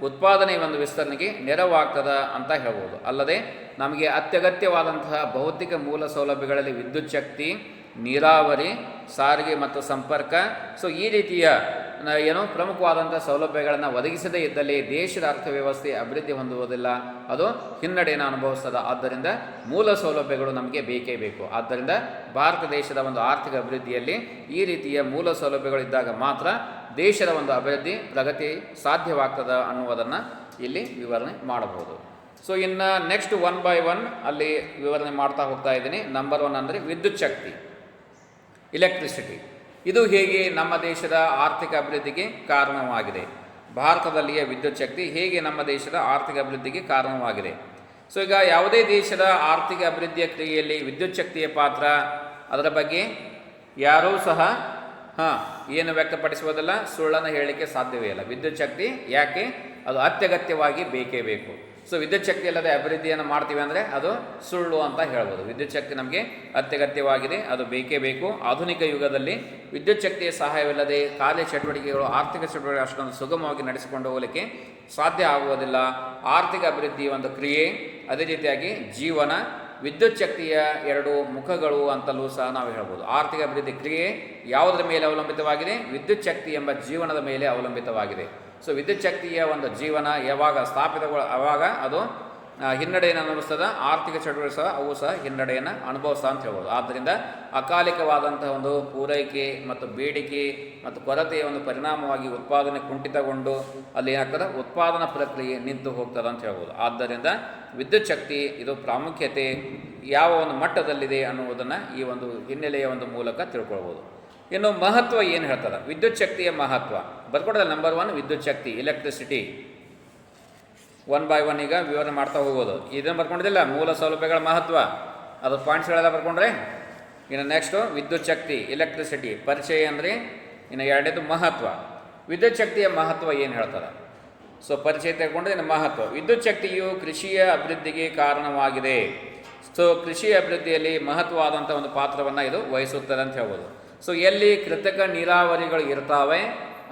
ಉತ್ಪಾದನೆ ಒಂದು ವಿಸ್ತರಣೆಗೆ ನೆರವಾಗ್ತದೆ ಅಂತ ಹೇಳ್ಬೋದು. ಅಲ್ಲದೆ ನಮಗೆ ಅತ್ಯಗತ್ಯವಾದಂತಹ ಭೌತಿಕ ಮೂಲ ಸೌಲಭ್ಯಗಳಲ್ಲಿ ವಿದ್ಯುತ್ ಶಕ್ತಿ, ನೀರಾವರಿ, ಸಾರಿಗೆ ಮತ್ತು ಸಂಪರ್ಕ, ಸೊ ಈ ರೀತಿಯ ಪ್ರಮುಖವಾದಂಥ ಸೌಲಭ್ಯಗಳನ್ನು ಒದಗಿಸದೇ ಇದ್ದಲ್ಲಿ ದೇಶದ ಅರ್ಥವ್ಯವಸ್ಥೆ ಅಭಿವೃದ್ಧಿ ಹೊಂದುವುದಿಲ್ಲ, ಅದು ಹಿನ್ನಡೆಯನ್ನು ಅನುಭವಿಸ್ತದೆ. ಆದ್ದರಿಂದ ಮೂಲ ಸೌಲಭ್ಯಗಳು ನಮಗೆ ಬೇಕೇ ಬೇಕು. ಆದ್ದರಿಂದ ಭಾರತ ದೇಶದ ಒಂದು ಆರ್ಥಿಕ ಅಭಿವೃದ್ಧಿಯಲ್ಲಿ ಈ ರೀತಿಯ ಮೂಲ ಸೌಲಭ್ಯಗಳಿದ್ದಾಗ ಮಾತ್ರ ದೇಶದ ಒಂದು ಅಭಿವೃದ್ಧಿ ಪ್ರಗತಿ ಸಾಧ್ಯವಾಗ್ತದೆ ಅನ್ನುವುದನ್ನು ಇಲ್ಲಿ ವಿವರಣೆ ಮಾಡಬಹುದು. ಸೊ ಇನ್ನು ನೆಕ್ಸ್ಟ್ 1 by 1 ಅಲ್ಲಿ ವಿವರಣೆ ಮಾಡ್ತಾ ಹೋಗ್ತಾ ಇದ್ದೀನಿ. ನಂಬರ್ 1 ಅಂದರೆ ವಿದ್ಯುತ್ ಶಕ್ತಿ, ಎಲೆಕ್ಟ್ರಿಸಿಟಿ. ಇದು ಹೇಗೆ ನಮ್ಮ ದೇಶದ ಆರ್ಥಿಕ ಅಭಿವೃದ್ಧಿಗೆ ಕಾರಣವಾಗಿದೆ? ಭಾರತದಲ್ಲಿಯ ವಿದ್ಯುತ್ ಶಕ್ತಿ ಹೇಗೆ ನಮ್ಮ ದೇಶದ ಆರ್ಥಿಕ ಅಭಿವೃದ್ಧಿಗೆ ಕಾರಣವಾಗಿದೆ? ಸೊ ಈಗ ಯಾವುದೇ ದೇಶದ ಆರ್ಥಿಕ ಅಭಿವೃದ್ಧಿಯ ಕ್ರಿಯೆಯಲ್ಲಿ ವಿದ್ಯುತ್ ಶಕ್ತಿಯ ಪಾತ್ರ, ಅದರ ಬಗ್ಗೆ ಯಾರೂ ಸಹ ಏನು ವ್ಯಕ್ತಪಡಿಸುವುದಿಲ್ಲ, ಸುಳ್ಳನ್ನು ಹೇಳಲಿಕ್ಕೆ ಸಾಧ್ಯವೇ ಇಲ್ಲ. ವಿದ್ಯುತ್ ಶಕ್ತಿ ಯಾಕೆ? ಅದು ಅತ್ಯಗತ್ಯವಾಗಿ ಬೇಕೇ ಬೇಕು. ಸೊ ವಿದ್ಯುತ್ ಶಕ್ತಿ ಇಲ್ಲದೆ ಅಭಿವೃದ್ಧಿಯನ್ನು ಮಾಡ್ತೀವಿ ಅಂದರೆ ಅದು ಸುಳ್ಳು ಅಂತ ಹೇಳ್ಬೋದು. ವಿದ್ಯುತ್ ಶಕ್ತಿ ನಮಗೆ ಅತ್ಯಗತ್ಯವಾಗಿದೆ, ಅದು ಬೇಕೇ ಬೇಕು. ಆಧುನಿಕ ಯುಗದಲ್ಲಿ ವಿದ್ಯುತ್ ಶಕ್ತಿಯ ಸಹಾಯವಿಲ್ಲದೆ ಕಾರ್ಯಚಟುವಟಿಕೆಗಳು, ಆರ್ಥಿಕ ಚಟುವಟಿಕೆ ಅಷ್ಟೊಂದು ಸುಗಮವಾಗಿ ನಡೆಸಿಕೊಂಡು ಹೋಗಲಿಕ್ಕೆ ಸಾಧ್ಯ ಆಗುವುದಿಲ್ಲ. ಆರ್ಥಿಕ ಅಭಿವೃದ್ಧಿಯ ಒಂದು ಕ್ರಿಯೆ, ಅದೇ ರೀತಿಯಾಗಿ ಜೀವನ, ವಿದ್ಯುತ್ ಶಕ್ತಿಯ 2 ಮುಖಗಳು ಅಂತಲೂ ಸಹ ನಾವು ಹೇಳ್ಬೋದು. ಆರ್ಥಿಕ ಅಭಿವೃದ್ಧಿ ಕ್ರಿಯೆ ಯಾವುದರ ಮೇಲೆ ಅವಲಂಬಿತವಾಗಿದೆ? ವಿದ್ಯುತ್ ಶಕ್ತಿ ಎಂಬ ಜೀವನದ ಮೇಲೆ ಅವಲಂಬಿತವಾಗಿದೆ. ಸೊ ವಿದ್ಯುತ್ ಶಕ್ತಿಯ ಒಂದು ಜೀವನ ಯಾವಾಗ ಆವಾಗ ಅದು ಹಿನ್ನಡೆಯನ್ನು ಅನುಭವಿಸ್ತದೆ. ಆರ್ಥಿಕ ಚಟುವಟಿಕೆ ಸಹ ಅವು ಸಹ ಹಿನ್ನಡೆಯನ್ನು ಅನುಭವಿಸ್ತಾ ಅಂತ ಹೇಳ್ಬೋದು. ಆದ್ದರಿಂದ ಅಕಾಲಿಕವಾದಂತಹ ಒಂದು ಪೂರೈಕೆ ಮತ್ತು ಬೇಡಿಕೆ ಮತ್ತು ಕೊರತೆಯ ಒಂದು ಪರಿಣಾಮವಾಗಿ ಉತ್ಪಾದನೆ ಕುಂಠಿತಗೊಂಡು ಅಲ್ಲಿ ಏನಾಗ್ತದೆ? ಉತ್ಪಾದನಾ ಪ್ರಕ್ರಿಯೆ ನಿಂತು ಹೋಗ್ತದೆ ಅಂತ ಹೇಳ್ಬೋದು. ಆದ್ದರಿಂದ ವಿದ್ಯುತ್ ಶಕ್ತಿ ಇದು ಪ್ರಾಮುಖ್ಯತೆ ಯಾವ ಒಂದು ಮಟ್ಟದಲ್ಲಿದೆ ಅನ್ನುವುದನ್ನು ಈ ಒಂದು ಹಿನ್ನೆಲೆಯ ಒಂದು ಮೂಲಕ ತಿಳ್ಕೊಳ್ಬೋದು. ಇನ್ನು ಮಹತ್ವ ಏನು ಹೇಳ್ತದೆ? ವಿದ್ಯುತ್ ಶಕ್ತಿಯ ಮಹತ್ವ ಬರ್ಕೊಡೋದು. ನಂಬರ್ 1 ವಿದ್ಯುತ್ ಶಕ್ತಿ, ಎಲೆಕ್ಟ್ರಿಸಿಟಿ. 1 by 1 ಈಗ ವಿವರಣೆ ಮಾಡ್ತಾ ಹೋಗೋದು. ಇದನ್ನು ಬರ್ಕೊಂಡಿದ್ದಿಲ್ಲ, ಮೂಲ ಸೌಲಭ್ಯಗಳ ಮಹತ್ವ, ಅದು ಪಾಯಿಂಟ್ಸ್ಗಳೆಲ್ಲ ಬರ್ಕೊಂಡ್ರೆ. ಇನ್ನು ನೆಕ್ಸ್ಟು ವಿದ್ಯುತ್ ಶಕ್ತಿ, ಎಲೆಕ್ಟ್ರಿಸಿಟಿ ಪರಿಚಯ ಅಂದರೆ ಇನ್ನು 2ನೇದು ಮಹತ್ವ. ವಿದ್ಯುತ್ ಶಕ್ತಿಯ ಮಹತ್ವ ಏನು ಹೇಳ್ತದೆ? ಸೊ ಪರಿಚಯ ತೆಗೆದುಕೊಂಡ್ರೆ ಇನ್ನು ಮಹತ್ವ. ವಿದ್ಯುತ್ ಶಕ್ತಿಯು ಕೃಷಿಯ ಅಭಿವೃದ್ಧಿಗೆ ಕಾರಣವಾಗಿದೆ. ಸೊ ಕೃಷಿಯ ಅಭಿವೃದ್ಧಿಯಲ್ಲಿ ಮಹತ್ವವಾದಂಥ ಒಂದು ಪಾತ್ರವನ್ನು ಇದು ವಹಿಸುತ್ತದೆ ಅಂತ ಹೇಳ್ಬೋದು. ಸೊ ಎಲ್ಲಿ ಕೃತಕ ನೀರಾವರಿಗಳು ಇರ್ತಾವೆ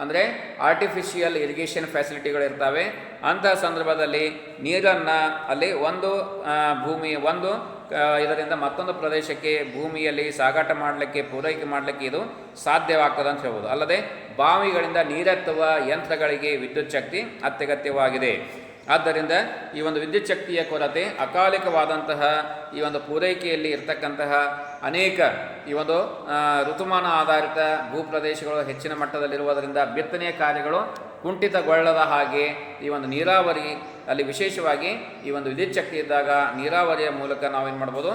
ಅಂದರೆ ಆರ್ಟಿಫಿಷಿಯಲ್ ಇರಿಗೇಷನ್ ಫೆಸಿಲಿಟಿಗಳು ಇರ್ತವೆ, ಅಂತಹ ಸಂದರ್ಭದಲ್ಲಿ ನೀರನ್ನು ಅಲ್ಲಿ ಒಂದು ಇದರಿಂದ ಮತ್ತೊಂದು ಪ್ರದೇಶಕ್ಕೆ ಭೂಮಿಯಲ್ಲಿ ಸಾಗಾಟ ಮಾಡಲಿಕ್ಕೆ, ಪೂರೈಕೆ ಮಾಡಲಿಕ್ಕೆ ಇದು ಸಾಧ್ಯವಾಗ್ತದೆ ಅಂತ ಹೇಳ್ಬೋದು. ಅಲ್ಲದೆ ಬಾವಿಗಳಿಂದ ನೀರೆತ್ತುವ ಯಂತ್ರಗಳಿಗೆ ವಿದ್ಯುತ್ ಶಕ್ತಿ ಅತ್ಯಗತ್ಯವಾಗಿದೆ. ಆದ್ದರಿಂದ ಈ ಒಂದು ವಿದ್ಯುತ್ ಶಕ್ತಿಯ ಕೊರತೆ ಅಕಾಲಿಕವಾದಂತಹ ಈ ಒಂದು ಪೂರೈಕೆಯಲ್ಲಿ ಇರತಕ್ಕಂತಹ ಅನೇಕ ಈ ಒಂದು ಋತುಮಾನ ಆಧಾರಿತ ಭೂಪ್ರದೇಶಗಳು ಹೆಚ್ಚಿನ ಮಟ್ಟದಲ್ಲಿರುವುದರಿಂದ ಬಿತ್ತನೆಯ ಕಾರ್ಯಗಳು ಕುಂಠಿತಗೊಳ್ಳದ ಹಾಗೆ ಈ ಒಂದು ನೀರಾವರಿ ಅಲ್ಲಿ ವಿಶೇಷವಾಗಿ ಈ ಒಂದು ವಿದ್ಯುತ್ ಶಕ್ತಿ ಇದ್ದಾಗ ನೀರಾವರಿಯ ಮೂಲಕ ನಾವೇನು ಮಾಡ್ಬೋದು,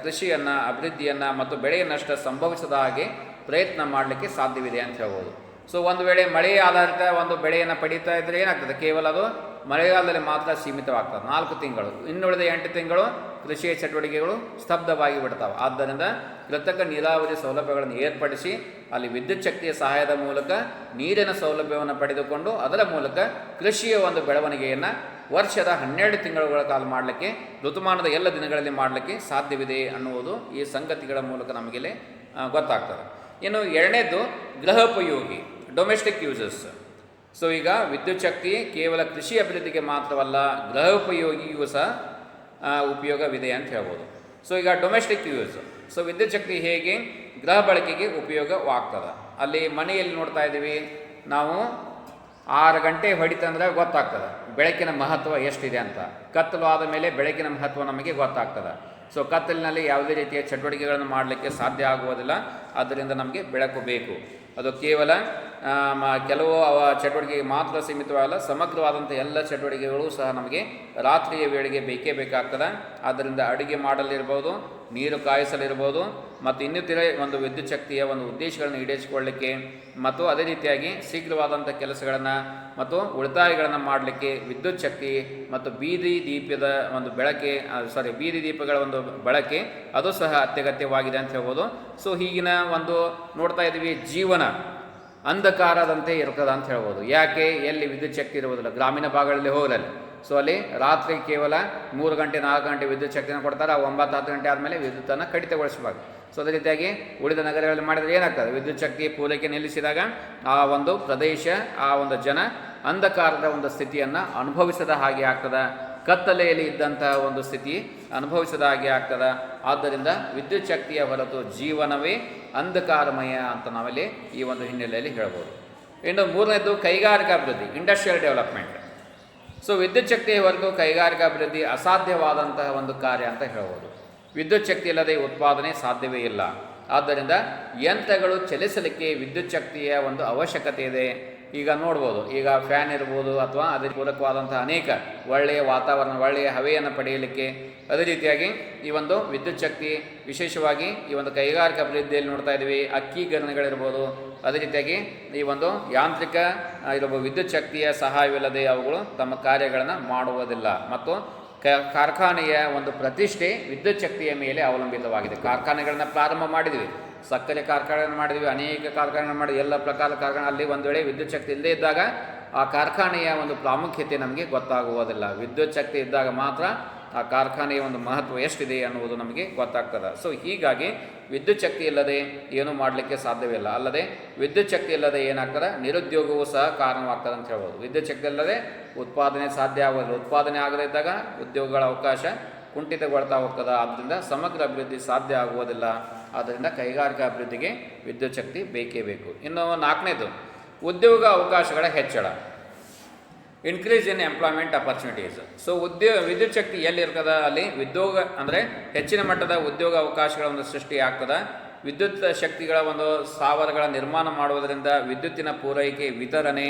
ಕೃಷಿಯನ್ನು, ಅಭಿವೃದ್ಧಿಯನ್ನು ಮತ್ತು ಬೆಳೆಯ ನಷ್ಟ ಸಂಭವಿಸದ ಹಾಗೆ ಪ್ರಯತ್ನ ಮಾಡಲಿಕ್ಕೆ ಸಾಧ್ಯವಿದೆ ಅಂತ ಹೇಳ್ಬೋದು. ಸೊ ಒಂದು ವೇಳೆ ಮಳೆ ಆಧಾರಿತ ಒಂದು ಬೆಳೆಯನ್ನು ಪಡೀತಾ ಇದ್ದರೆ ಏನಾಗ್ತದೆ, ಕೇವಲ ಅದು ಮಳೆಗಾಲದಲ್ಲಿ ಮಾತ್ರ ಸೀಮಿತವಾಗ್ತದೆ. 4 ತಿಂಗಳು, ಇನ್ನುಳಿದ 8 ತಿಂಗಳು ಕೃಷಿಯ ಚಟುವಟಿಕೆಗಳು ಸ್ತಬ್ಧವಾಗಿ ಬಿಡ್ತಾವೆ. ಆದ್ದರಿಂದ ಕೃತಕ ನೀರಾವರಿ ಸೌಲಭ್ಯಗಳನ್ನು ಏರ್ಪಡಿಸಿ ಅಲ್ಲಿ ವಿದ್ಯುತ್ ಶಕ್ತಿಯ ಸಹಾಯದ ಮೂಲಕ ನೀರಿನ ಸೌಲಭ್ಯವನ್ನು ಪಡೆದುಕೊಂಡು ಅದರ ಮೂಲಕ ಕೃಷಿಯ ಒಂದು ಬೆಳವಣಿಗೆಯನ್ನು ವರ್ಷದ 12 ತಿಂಗಳುಗಳ ಕಾಲ ಮಾಡಲಿಕ್ಕೆ, ಋತುಮಾನದ ಎಲ್ಲ ದಿನಗಳಲ್ಲಿ ಮಾಡಲಿಕ್ಕೆ ಸಾಧ್ಯವಿದೆ ಅನ್ನುವುದು ಈ ಸಂಗತಿಗಳ ಮೂಲಕ ನಮಗೆಲ್ಲೇ ಗೊತ್ತಾಗ್ತದೆ. ಇನ್ನು ಎರಡನೇದು ಗೃಹೋಪಯೋಗಿ, ಡೊಮೆಸ್ಟಿಕ್ ಯೂಸಸ್. ಸೊ ಈಗ ವಿದ್ಯುತ್ ಶಕ್ತಿ ಕೇವಲ ಕೃಷಿ ಅಭಿವೃದ್ಧಿಗೆ ಮಾತ್ರವಲ್ಲ, ಗೃಹೋಪಯೋಗಿಯೂ ಸಹ ಉಪಯೋಗವಿದೆ ಅಂತ ಹೇಳ್ಬೋದು. ಸೊ ಈಗ ಡೊಮೆಸ್ಟಿಕ್ ಯೂಸ್, ಸೊ ವಿದ್ಯುತ್ ಶಕ್ತಿ ಹೇಗೆ ಗೃಹ ಬಳಕೆಗೆ ಉಪಯೋಗವಾಗ್ತದೆ. ಅಲ್ಲಿ ಮನೆಯಲ್ಲಿ ನೋಡ್ತಾ ಇದ್ದೀವಿ ನಾವು, 6 ಗಂಟೆ ಹೊಡಿತಂದ್ರೆ ಗೊತ್ತಾಗ್ತದೆ ಬೆಳಕಿನ ಮಹತ್ವ ಎಷ್ಟಿದೆ ಅಂತ. ಕತ್ತಲು ಆದ ಮೇಲೆ ಬೆಳಕಿನ ಮಹತ್ವ ನಮಗೆ ಗೊತ್ತಾಗ್ತದೆ. ಸೊ ಕತ್ತಲಿನಲ್ಲಿ ಯಾವುದೇ ರೀತಿಯ ಚಟುವಟಿಕೆಗಳನ್ನು ಮಾಡಲಿಕ್ಕೆ ಸಾಧ್ಯ ಆಗುವುದಿಲ್ಲ. ಆದ್ದರಿಂದ ನಮಗೆ ಬೆಳಕು ಬೇಕು. ಅದು ಕೇವಲ ಕೆಲವು ಚಟುವಟಿಕೆಗೆ ಮಾತ್ರ ಸೀಮಿತವಾಗಲ್ಲ, ಸಮಗ್ರವಾದಂಥ ಎಲ್ಲ ಚಟುವಟಿಕೆಗಳು ಸಹ ನಮಗೆ ರಾತ್ರಿಯ ವೇಳೆಗೆ ಬೇಕೇ ಬೇಕಾಗ್ತದೆ. ಆದ್ದರಿಂದ ಅಡುಗೆ ಮಾಡಲಿರ್ಬೋದು, ನೀರು ಕಾಯಿಸಲಿರ್ಬೋದು ಮತ್ತು ಇನ್ನಿತರ ಒಂದು ವಿದ್ಯುತ್ ಶಕ್ತಿಯ ಒಂದು ಉದ್ದೇಶಗಳನ್ನು ಈಡೇರಿಸಿಕೊಳ್ಳಲಿಕ್ಕೆ ಮತ್ತು ಅದೇ ರೀತಿಯಾಗಿ ಶೀಘ್ರವಾದಂಥ ಕೆಲಸಗಳನ್ನು ಮತ್ತು ಉಳಿತಾಯಗಳನ್ನು ಮಾಡಲಿಕ್ಕೆ ವಿದ್ಯುತ್ ಶಕ್ತಿ ಮತ್ತು ಬೀದಿ ದೀಪಗಳ ಒಂದು ಬಳಕೆ ಅದು ಸಹ ಅತ್ಯಗತ್ಯವಾಗಿದೆ ಅಂತ ಹೇಳ್ಬೋದು. ಸೊ ಹೀಗಿನ ಒಂದು ನೋಡ್ತಾ ಇದ್ದೀವಿ, ಜೀವನ ಅಂಧಕಾರದಂತೆ ಇರ್ತದೆ ಅಂತ ಹೇಳ್ಬೋದು. ಯಾಕೆ, ಎಲ್ಲಿ ವಿದ್ಯುತ್ ಶಕ್ತಿ ಇರುವುದಿಲ್ಲ, ಗ್ರಾಮೀಣ ಭಾಗಗಳಲ್ಲಿ ಹೋಗಲಲ್ಲ. ಸೊ ಅಲ್ಲಿ ರಾತ್ರಿ ಕೇವಲ 3 ಗಂಟೆ 4 ಗಂಟೆ ವಿದ್ಯುತ್ ಶಕ್ತಿಯನ್ನು ಕೊಡ್ತಾರೆ. 9-10 ಗಂಟೆ ಆದಮೇಲೆ ವಿದ್ಯುತ್ತನ್ನು ಕಡಿತಗೊಳಿಸಬೇಕು. ಸೊ ಅದೇ ರೀತಿಯಾಗಿ ಉಳಿದ ನಗರಗಳಲ್ಲಿ ಮಾಡಿದರೆ ಏನಾಗ್ತದೆ, ವಿದ್ಯುತ್ ಶಕ್ತಿ ಪೂರೈಕೆ ನಿಲ್ಲಿಸಿದಾಗ ಆ ಒಂದು ಪ್ರದೇಶ, ಆ ಒಂದು ಜನ ಅಂಧಕಾರದ ಒಂದು ಸ್ಥಿತಿಯನ್ನು ಅನುಭವಿಸದ ಹಾಗೆ ಆಗ್ತದೆ, ಕತ್ತಲೆಯಲ್ಲಿ ಇದ್ದಂತಹ ಒಂದು ಸ್ಥಿತಿ ಅನುಭವಿಸದ ಹಾಗೆ ಆಗ್ತದೆ. ಆದ್ದರಿಂದ ವಿದ್ಯುತ್ ಶಕ್ತಿಯ ಹೊರತು ಜೀವನವೇ ಅಂಧಕಾರಮಯ ಅಂತ ನಾವಲ್ಲಿ ಈ ಒಂದು ಹಿನ್ನೆಲೆಯಲ್ಲಿ ಹೇಳ್ಬೋದು. ಇನ್ನು ಮೂರನೇದು ಕೈಗಾರಿಕಾ ಅಭಿವೃದ್ಧಿ, ಇಂಡಸ್ಟ್ರಿಯಲ್ ಡೆವಲಪ್ಮೆಂಟ್. ಸೊ ವಿದ್ಯುತ್ ಶಕ್ತಿಯ ಹೊರತು ಕೈಗಾರಿಕಾ ಅಭಿವೃದ್ಧಿ ಅಸಾಧ್ಯವಾದಂತಹ ಒಂದು ಕಾರ್ಯ ಅಂತ ಹೇಳ್ಬೋದು. ವಿದ್ಯುತ್ ಶಕ್ತಿ ಇಲ್ಲದೆ ಉತ್ಪಾದನೆ ಸಾಧ್ಯವೇ ಇಲ್ಲ. ಆದ್ದರಿಂದ ಯಂತ್ರಗಳು ಚಲಿಸಲಿಕ್ಕೆ ವಿದ್ಯುತ್ ಶಕ್ತಿಯ ಒಂದು ಅವಶ್ಯಕತೆ ಇದೆ. ಈಗ ನೋಡ್ಬೋದು, ಈಗ ಫ್ಯಾನ್ ಇರ್ಬೋದು ಅಥವಾ ಅದೇ ಪೂರಕವಾದಂಥ ಅನೇಕ ಒಳ್ಳೆಯ ವಾತಾವರಣ, ಒಳ್ಳೆಯ ಹವೆಯನ್ನು ಪಡೆಯಲಿಕ್ಕೆ ಅದೇ ರೀತಿಯಾಗಿ ಈ ಒಂದು ವಿದ್ಯುತ್ ಶಕ್ತಿ ವಿಶೇಷವಾಗಿ ಈ ಒಂದು ಕೈಗಾರಿಕಾ ಅಭಿವೃದ್ಧಿಯಲ್ಲಿ ನೋಡ್ತಾ ಇದ್ದೀವಿ. ಅಕ್ಕಿ ಗಿರಣಿಗಳಿರ್ಬೋದು, ಅದೇ ರೀತಿಯಾಗಿ ಈ ಒಂದು ಯಾಂತ್ರಿಕ ಇರಬಹುದು ವಿದ್ಯುತ್ ಶಕ್ತಿಯ ಸಹಾಯವಿಲ್ಲದೆ ಅವುಗಳು ತಮ್ಮ ಕಾರ್ಯಗಳನ್ನು ಮಾಡುವುದಿಲ್ಲ. ಮತ್ತು ಕಾರ್ಖಾನೆಯ ಒಂದು ಪ್ರತಿಷ್ಠೆ ವಿದ್ಯುತ್ ಶಕ್ತಿಯ ಮೇಲೆ ಅವಲಂಬಿತವಾಗಿದೆ. ಕಾರ್ಖಾನೆಗಳನ್ನು ಪ್ರಾರಂಭ ಮಾಡಿದ್ವಿ, ಸಕ್ಕರೆ ಕಾರ್ಖಾನೆಗಳನ್ನು ಮಾಡಿದ್ವಿ, ಅನೇಕ ಕಾರ್ಖಾನೆಗಳನ್ನು ಮಾಡಿ ಎಲ್ಲ ಪ್ರಕಾರದ ಕಾರ್ಖಾನೆ. ಅಲ್ಲಿ ಒಂದು ವೇಳೆ ವಿದ್ಯುತ್ ಶಕ್ತಿ ಇಲ್ಲದೇ ಇದ್ದಾಗ ಆ ಕಾರ್ಖಾನೆಯ ಒಂದು ಪ್ರಾಮುಖ್ಯತೆ ನಮಗೆ ಗೊತ್ತಾಗುವುದಿಲ್ಲ. ವಿದ್ಯುತ್ ಶಕ್ತಿ ಇದ್ದಾಗ ಮಾತ್ರ ಆ ಕಾರ್ಖಾನೆಯ ಒಂದು ಮಹತ್ವ ಎಷ್ಟಿದೆ ಅನ್ನುವುದು ನಮಗೆ ಗೊತ್ತಾಗ್ತದೆ. ಸೊ ಹೀಗಾಗಿ ವಿದ್ಯುತ್ ಶಕ್ತಿ ಇಲ್ಲದೆ ಏನೂ ಮಾಡಲಿಕ್ಕೆ ಸಾಧ್ಯವಿಲ್ಲ. ಅಲ್ಲದೆ ವಿದ್ಯುತ್ ಶಕ್ತಿ ಇಲ್ಲದೆ ಏನಾಗ್ತದೆ, ನಿರುದ್ಯೋಗವೂ ಸಹ ಕಾರಣವಾಗ್ತದೆ ಅಂತ ಹೇಳ್ಬೋದು. ವಿದ್ಯುತ್ ಶಕ್ತಿ ಇಲ್ಲದೆ ಉತ್ಪಾದನೆ ಸಾಧ್ಯ ಆಗೋದಿಲ್ಲ. ಉತ್ಪಾದನೆ ಆಗದೇ ಇದ್ದಾಗ ಉದ್ಯೋಗಗಳ ಅವಕಾಶ ಕುಂಠಿತಗೊಳ್ತಾ ಹೋಗ್ತದೆ. ಆದ್ದರಿಂದ ಸಮಗ್ರ ಅಭಿವೃದ್ಧಿ ಸಾಧ್ಯ ಆಗುವುದಿಲ್ಲ. ಆದ್ದರಿಂದ ಕೈಗಾರಿಕಾ ಅಭಿವೃದ್ಧಿಗೆ ವಿದ್ಯುತ್ ಶಕ್ತಿ ಬೇಕೇ ಬೇಕು. ಇನ್ನು 4ನೇದು ಉದ್ಯೋಗ ಅವಕಾಶಗಳ ಹೆಚ್ಚಳ, increase in employment opportunities. So ವಿದ್ಯುತ್ ಶಕ್ತಿ ಎಲ್ಲಿರ್ತದೆ ಅಲ್ಲಿ ಉದ್ಯೋಗ ಅಂದರೆ ಹೆಚ್ಚಿನ ಮಟ್ಟದ ಉದ್ಯೋಗ ಅವಕಾಶಗಳ ಒಂದು ಸೃಷ್ಟಿ ಆಗ್ತದೆ. ವಿದ್ಯುತ್ ಶಕ್ತಿಗಳ ಒಂದು ಸ್ಥಾವರಗಳ ನಿರ್ಮಾಣ ಮಾಡುವುದರಿಂದ ವಿದ್ಯುತ್ತಿನ ಪೂರೈಕೆ, ವಿತರಣೆ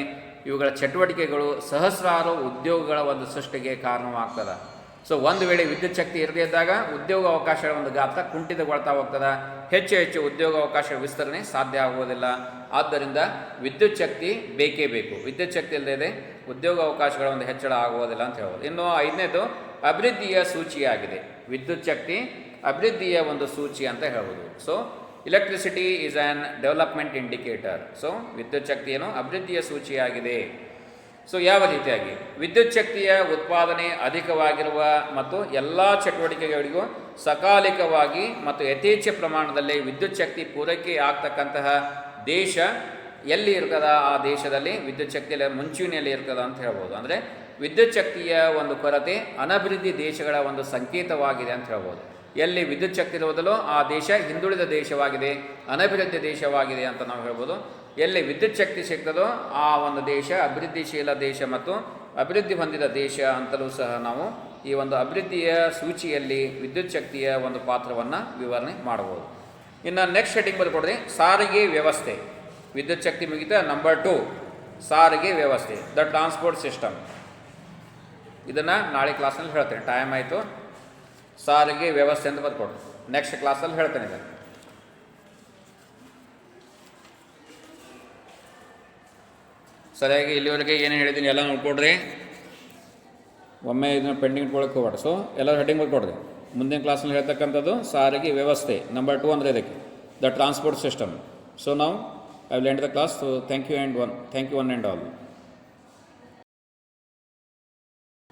ಇವುಗಳ ಚಟುವಟಿಕೆಗಳು ಸಹಸ್ರಾರು ಉದ್ಯೋಗಗಳ ಒಂದು ಸೃಷ್ಟಿಗೆ ಕಾರಣವಾಗ್ತದೆ. ಸೊ ಒಂದು ವೇಳೆ ವಿದ್ಯುತ್ ಶಕ್ತಿ ಇರದೇ ಇದ್ದಾಗ ಉದ್ಯೋಗ ಅವಕಾಶಗಳ ಒಂದು ಗಾತ್ರ ಕುಂಠಿತಗೊಳ್ತಾ ಹೋಗ್ತದೆ. ಹೆಚ್ಚು ಹೆಚ್ಚು ಉದ್ಯೋಗ ಅವಕಾಶಗಳ ವಿಸ್ತರಣೆ ಸಾಧ್ಯ ಆಗುವುದಿಲ್ಲ. ಆದ್ದರಿಂದ ವಿದ್ಯುತ್ ಶಕ್ತಿ ಬೇಕೇ ಬೇಕು. ವಿದ್ಯುತ್ ಶಕ್ತಿ ಇಲ್ಲದೆ ಉದ್ಯೋಗ ಅವಕಾಶಗಳ ಒಂದು ಹೆಚ್ಚಳ ಆಗುವುದಿಲ್ಲ ಅಂತ ಹೇಳ್ಬೋದು. ಇನ್ನು 5ನೇದು ಅಭಿವೃದ್ಧಿಯ ಸೂಚಿಯಾಗಿದೆ. ವಿದ್ಯುತ್ ಶಕ್ತಿ ಅಭಿವೃದ್ಧಿಯ ಒಂದು ಸೂಚಿ ಅಂತ ಹೇಳ್ಬೋದು. So electricity is an development indicator. So ವಿದ್ಯುತ್ ಶಕ್ತಿಯನ್ನು ಅಭಿವೃದ್ಧಿಯ ಸೂಚಿಯಾಗಿದೆ. ಸೊ ಯಾವ ರೀತಿಯಾಗಿ ವಿದ್ಯುತ್ ಶಕ್ತಿಯ ಉತ್ಪಾದನೆ ಅಧಿಕವಾಗಿರುವ ಮತ್ತು ಎಲ್ಲ ಚಟುವಟಿಕೆಗಳಿಗೂ ಸಕಾಲಿಕವಾಗಿ ಮತ್ತು ಯಥೇಚ್ಛ ಪ್ರಮಾಣದಲ್ಲಿ ವಿದ್ಯುತ್ ಶಕ್ತಿ ಪೂರೈಕೆ ಆಗ್ತಕ್ಕಂತಹ ದೇಶ ಎಲ್ಲಿ ಇರ್ತದ ಆ ದೇಶದಲ್ಲಿ ವಿದ್ಯುತ್ ಶಕ್ತಿಯಲ್ಲಿ ಮುಂಚೂಣಿಯಲ್ಲಿ ಇರ್ತದ ಅಂತ ಹೇಳ್ಬೋದು. ಅಂದರೆ ವಿದ್ಯುತ್ ಶಕ್ತಿಯ ಒಂದು ಕೊರತೆ ಅನಭಿವೃದ್ಧಿ ದೇಶಗಳ ಒಂದು ಸಂಕೇತವಾಗಿದೆ ಅಂತ ಹೇಳ್ಬೋದು. ಎಲ್ಲಿ ವಿದ್ಯುತ್ ಶಕ್ತಿ ಇರುವುದಲ್ಲೋ ಆ ದೇಶ ಹಿಂದುಳಿದ ದೇಶವಾಗಿದೆ, ಅನಭಿವೃದ್ಧಿ ದೇಶವಾಗಿದೆ ಅಂತ ನಾವು ಹೇಳ್ಬೋದು. ಎಲ್ಲಿ ವಿದ್ಯುತ್ ಶಕ್ತಿ ಸಿಗ್ತದೋ ಆ ಒಂದು ದೇಶ ಅಭಿವೃದ್ಧಿಶೀಲ ದೇಶ ಮತ್ತು ಅಭಿವೃದ್ಧಿ ಹೊಂದಿದ ದೇಶ ಅಂತಲೂ ಸಹ ನಾವು ಈ ಒಂದು ಅಭಿವೃದ್ಧಿಯ ಸೂಚಿಯಲ್ಲಿ ವಿದ್ಯುತ್ ಶಕ್ತಿಯ ಒಂದು ಪಾತ್ರವನ್ನು ವಿವರಣೆ ಮಾಡಬಹುದು. ಇನ್ನು ನೆಕ್ಸ್ಟ್ ಹೆಡ್ಡಿಂಗ್ ಬರ್ಕೊಡ್ರಿ, ಸಾರಿಗೆ ವ್ಯವಸ್ಥೆ. ವಿದ್ಯುತ್ ಶಕ್ತಿ ಮುಗಿತ. ನಂಬರ್ 2 ಸಾರಿಗೆ ವ್ಯವಸ್ಥೆ, ದ ಟ್ರಾನ್ಸ್ಪೋರ್ಟ್ ಸಿಸ್ಟಮ್. ಇದನ್ನು ನಾಳೆ ಕ್ಲಾಸಲ್ಲಿ ಹೇಳ್ತೇನೆ. ಟೈಮ್ ಆಯಿತು. ಸಾರಿಗೆ ವ್ಯವಸ್ಥೆ ಅಂತ ಬರ್ಕೊಡು. ನೆಕ್ಸ್ಟ್ ಕ್ಲಾಸಲ್ಲಿ ಹೇಳ್ತೇನೆ ಇದನ್ನು. ಸರಿಯಾಗಿ ಇಲ್ಲಿವರೆಗೆ ಏನೇನು ಹೇಳಿದ್ದೀನಿ ಎಲ್ಲ ನೋಡ್ಕೊಡ್ರಿ. ಒಮ್ಮೆ ಇದನ್ನು ಪೆಂಡಿಂಗ್ ಇಟ್ಕೊಳಕ್ಕೆ ಹೋಗ್ಬೇಡ. ಸೊ ಎಲ್ಲರೂ ಹೆಡ್ಡಿಂಗ್ ಬರ್ಕೊಡ್ರಿ. ಮುಂದಿನ ಕ್ಲಾಸಲ್ಲಿ ಹೇಳ್ತಕ್ಕಂಥದ್ದು ಸಾರಿಗೆ ವ್ಯವಸ್ಥೆ ನಂಬರ್ 2 ಅಂದರೆ ಇದಕ್ಕೆ ದ ಟ್ರಾನ್ಸ್ಪೋರ್ಟ್ ಸಿಸ್ಟಮ್. ಸೊ ನಾವು I will end the class. So thank you one and all.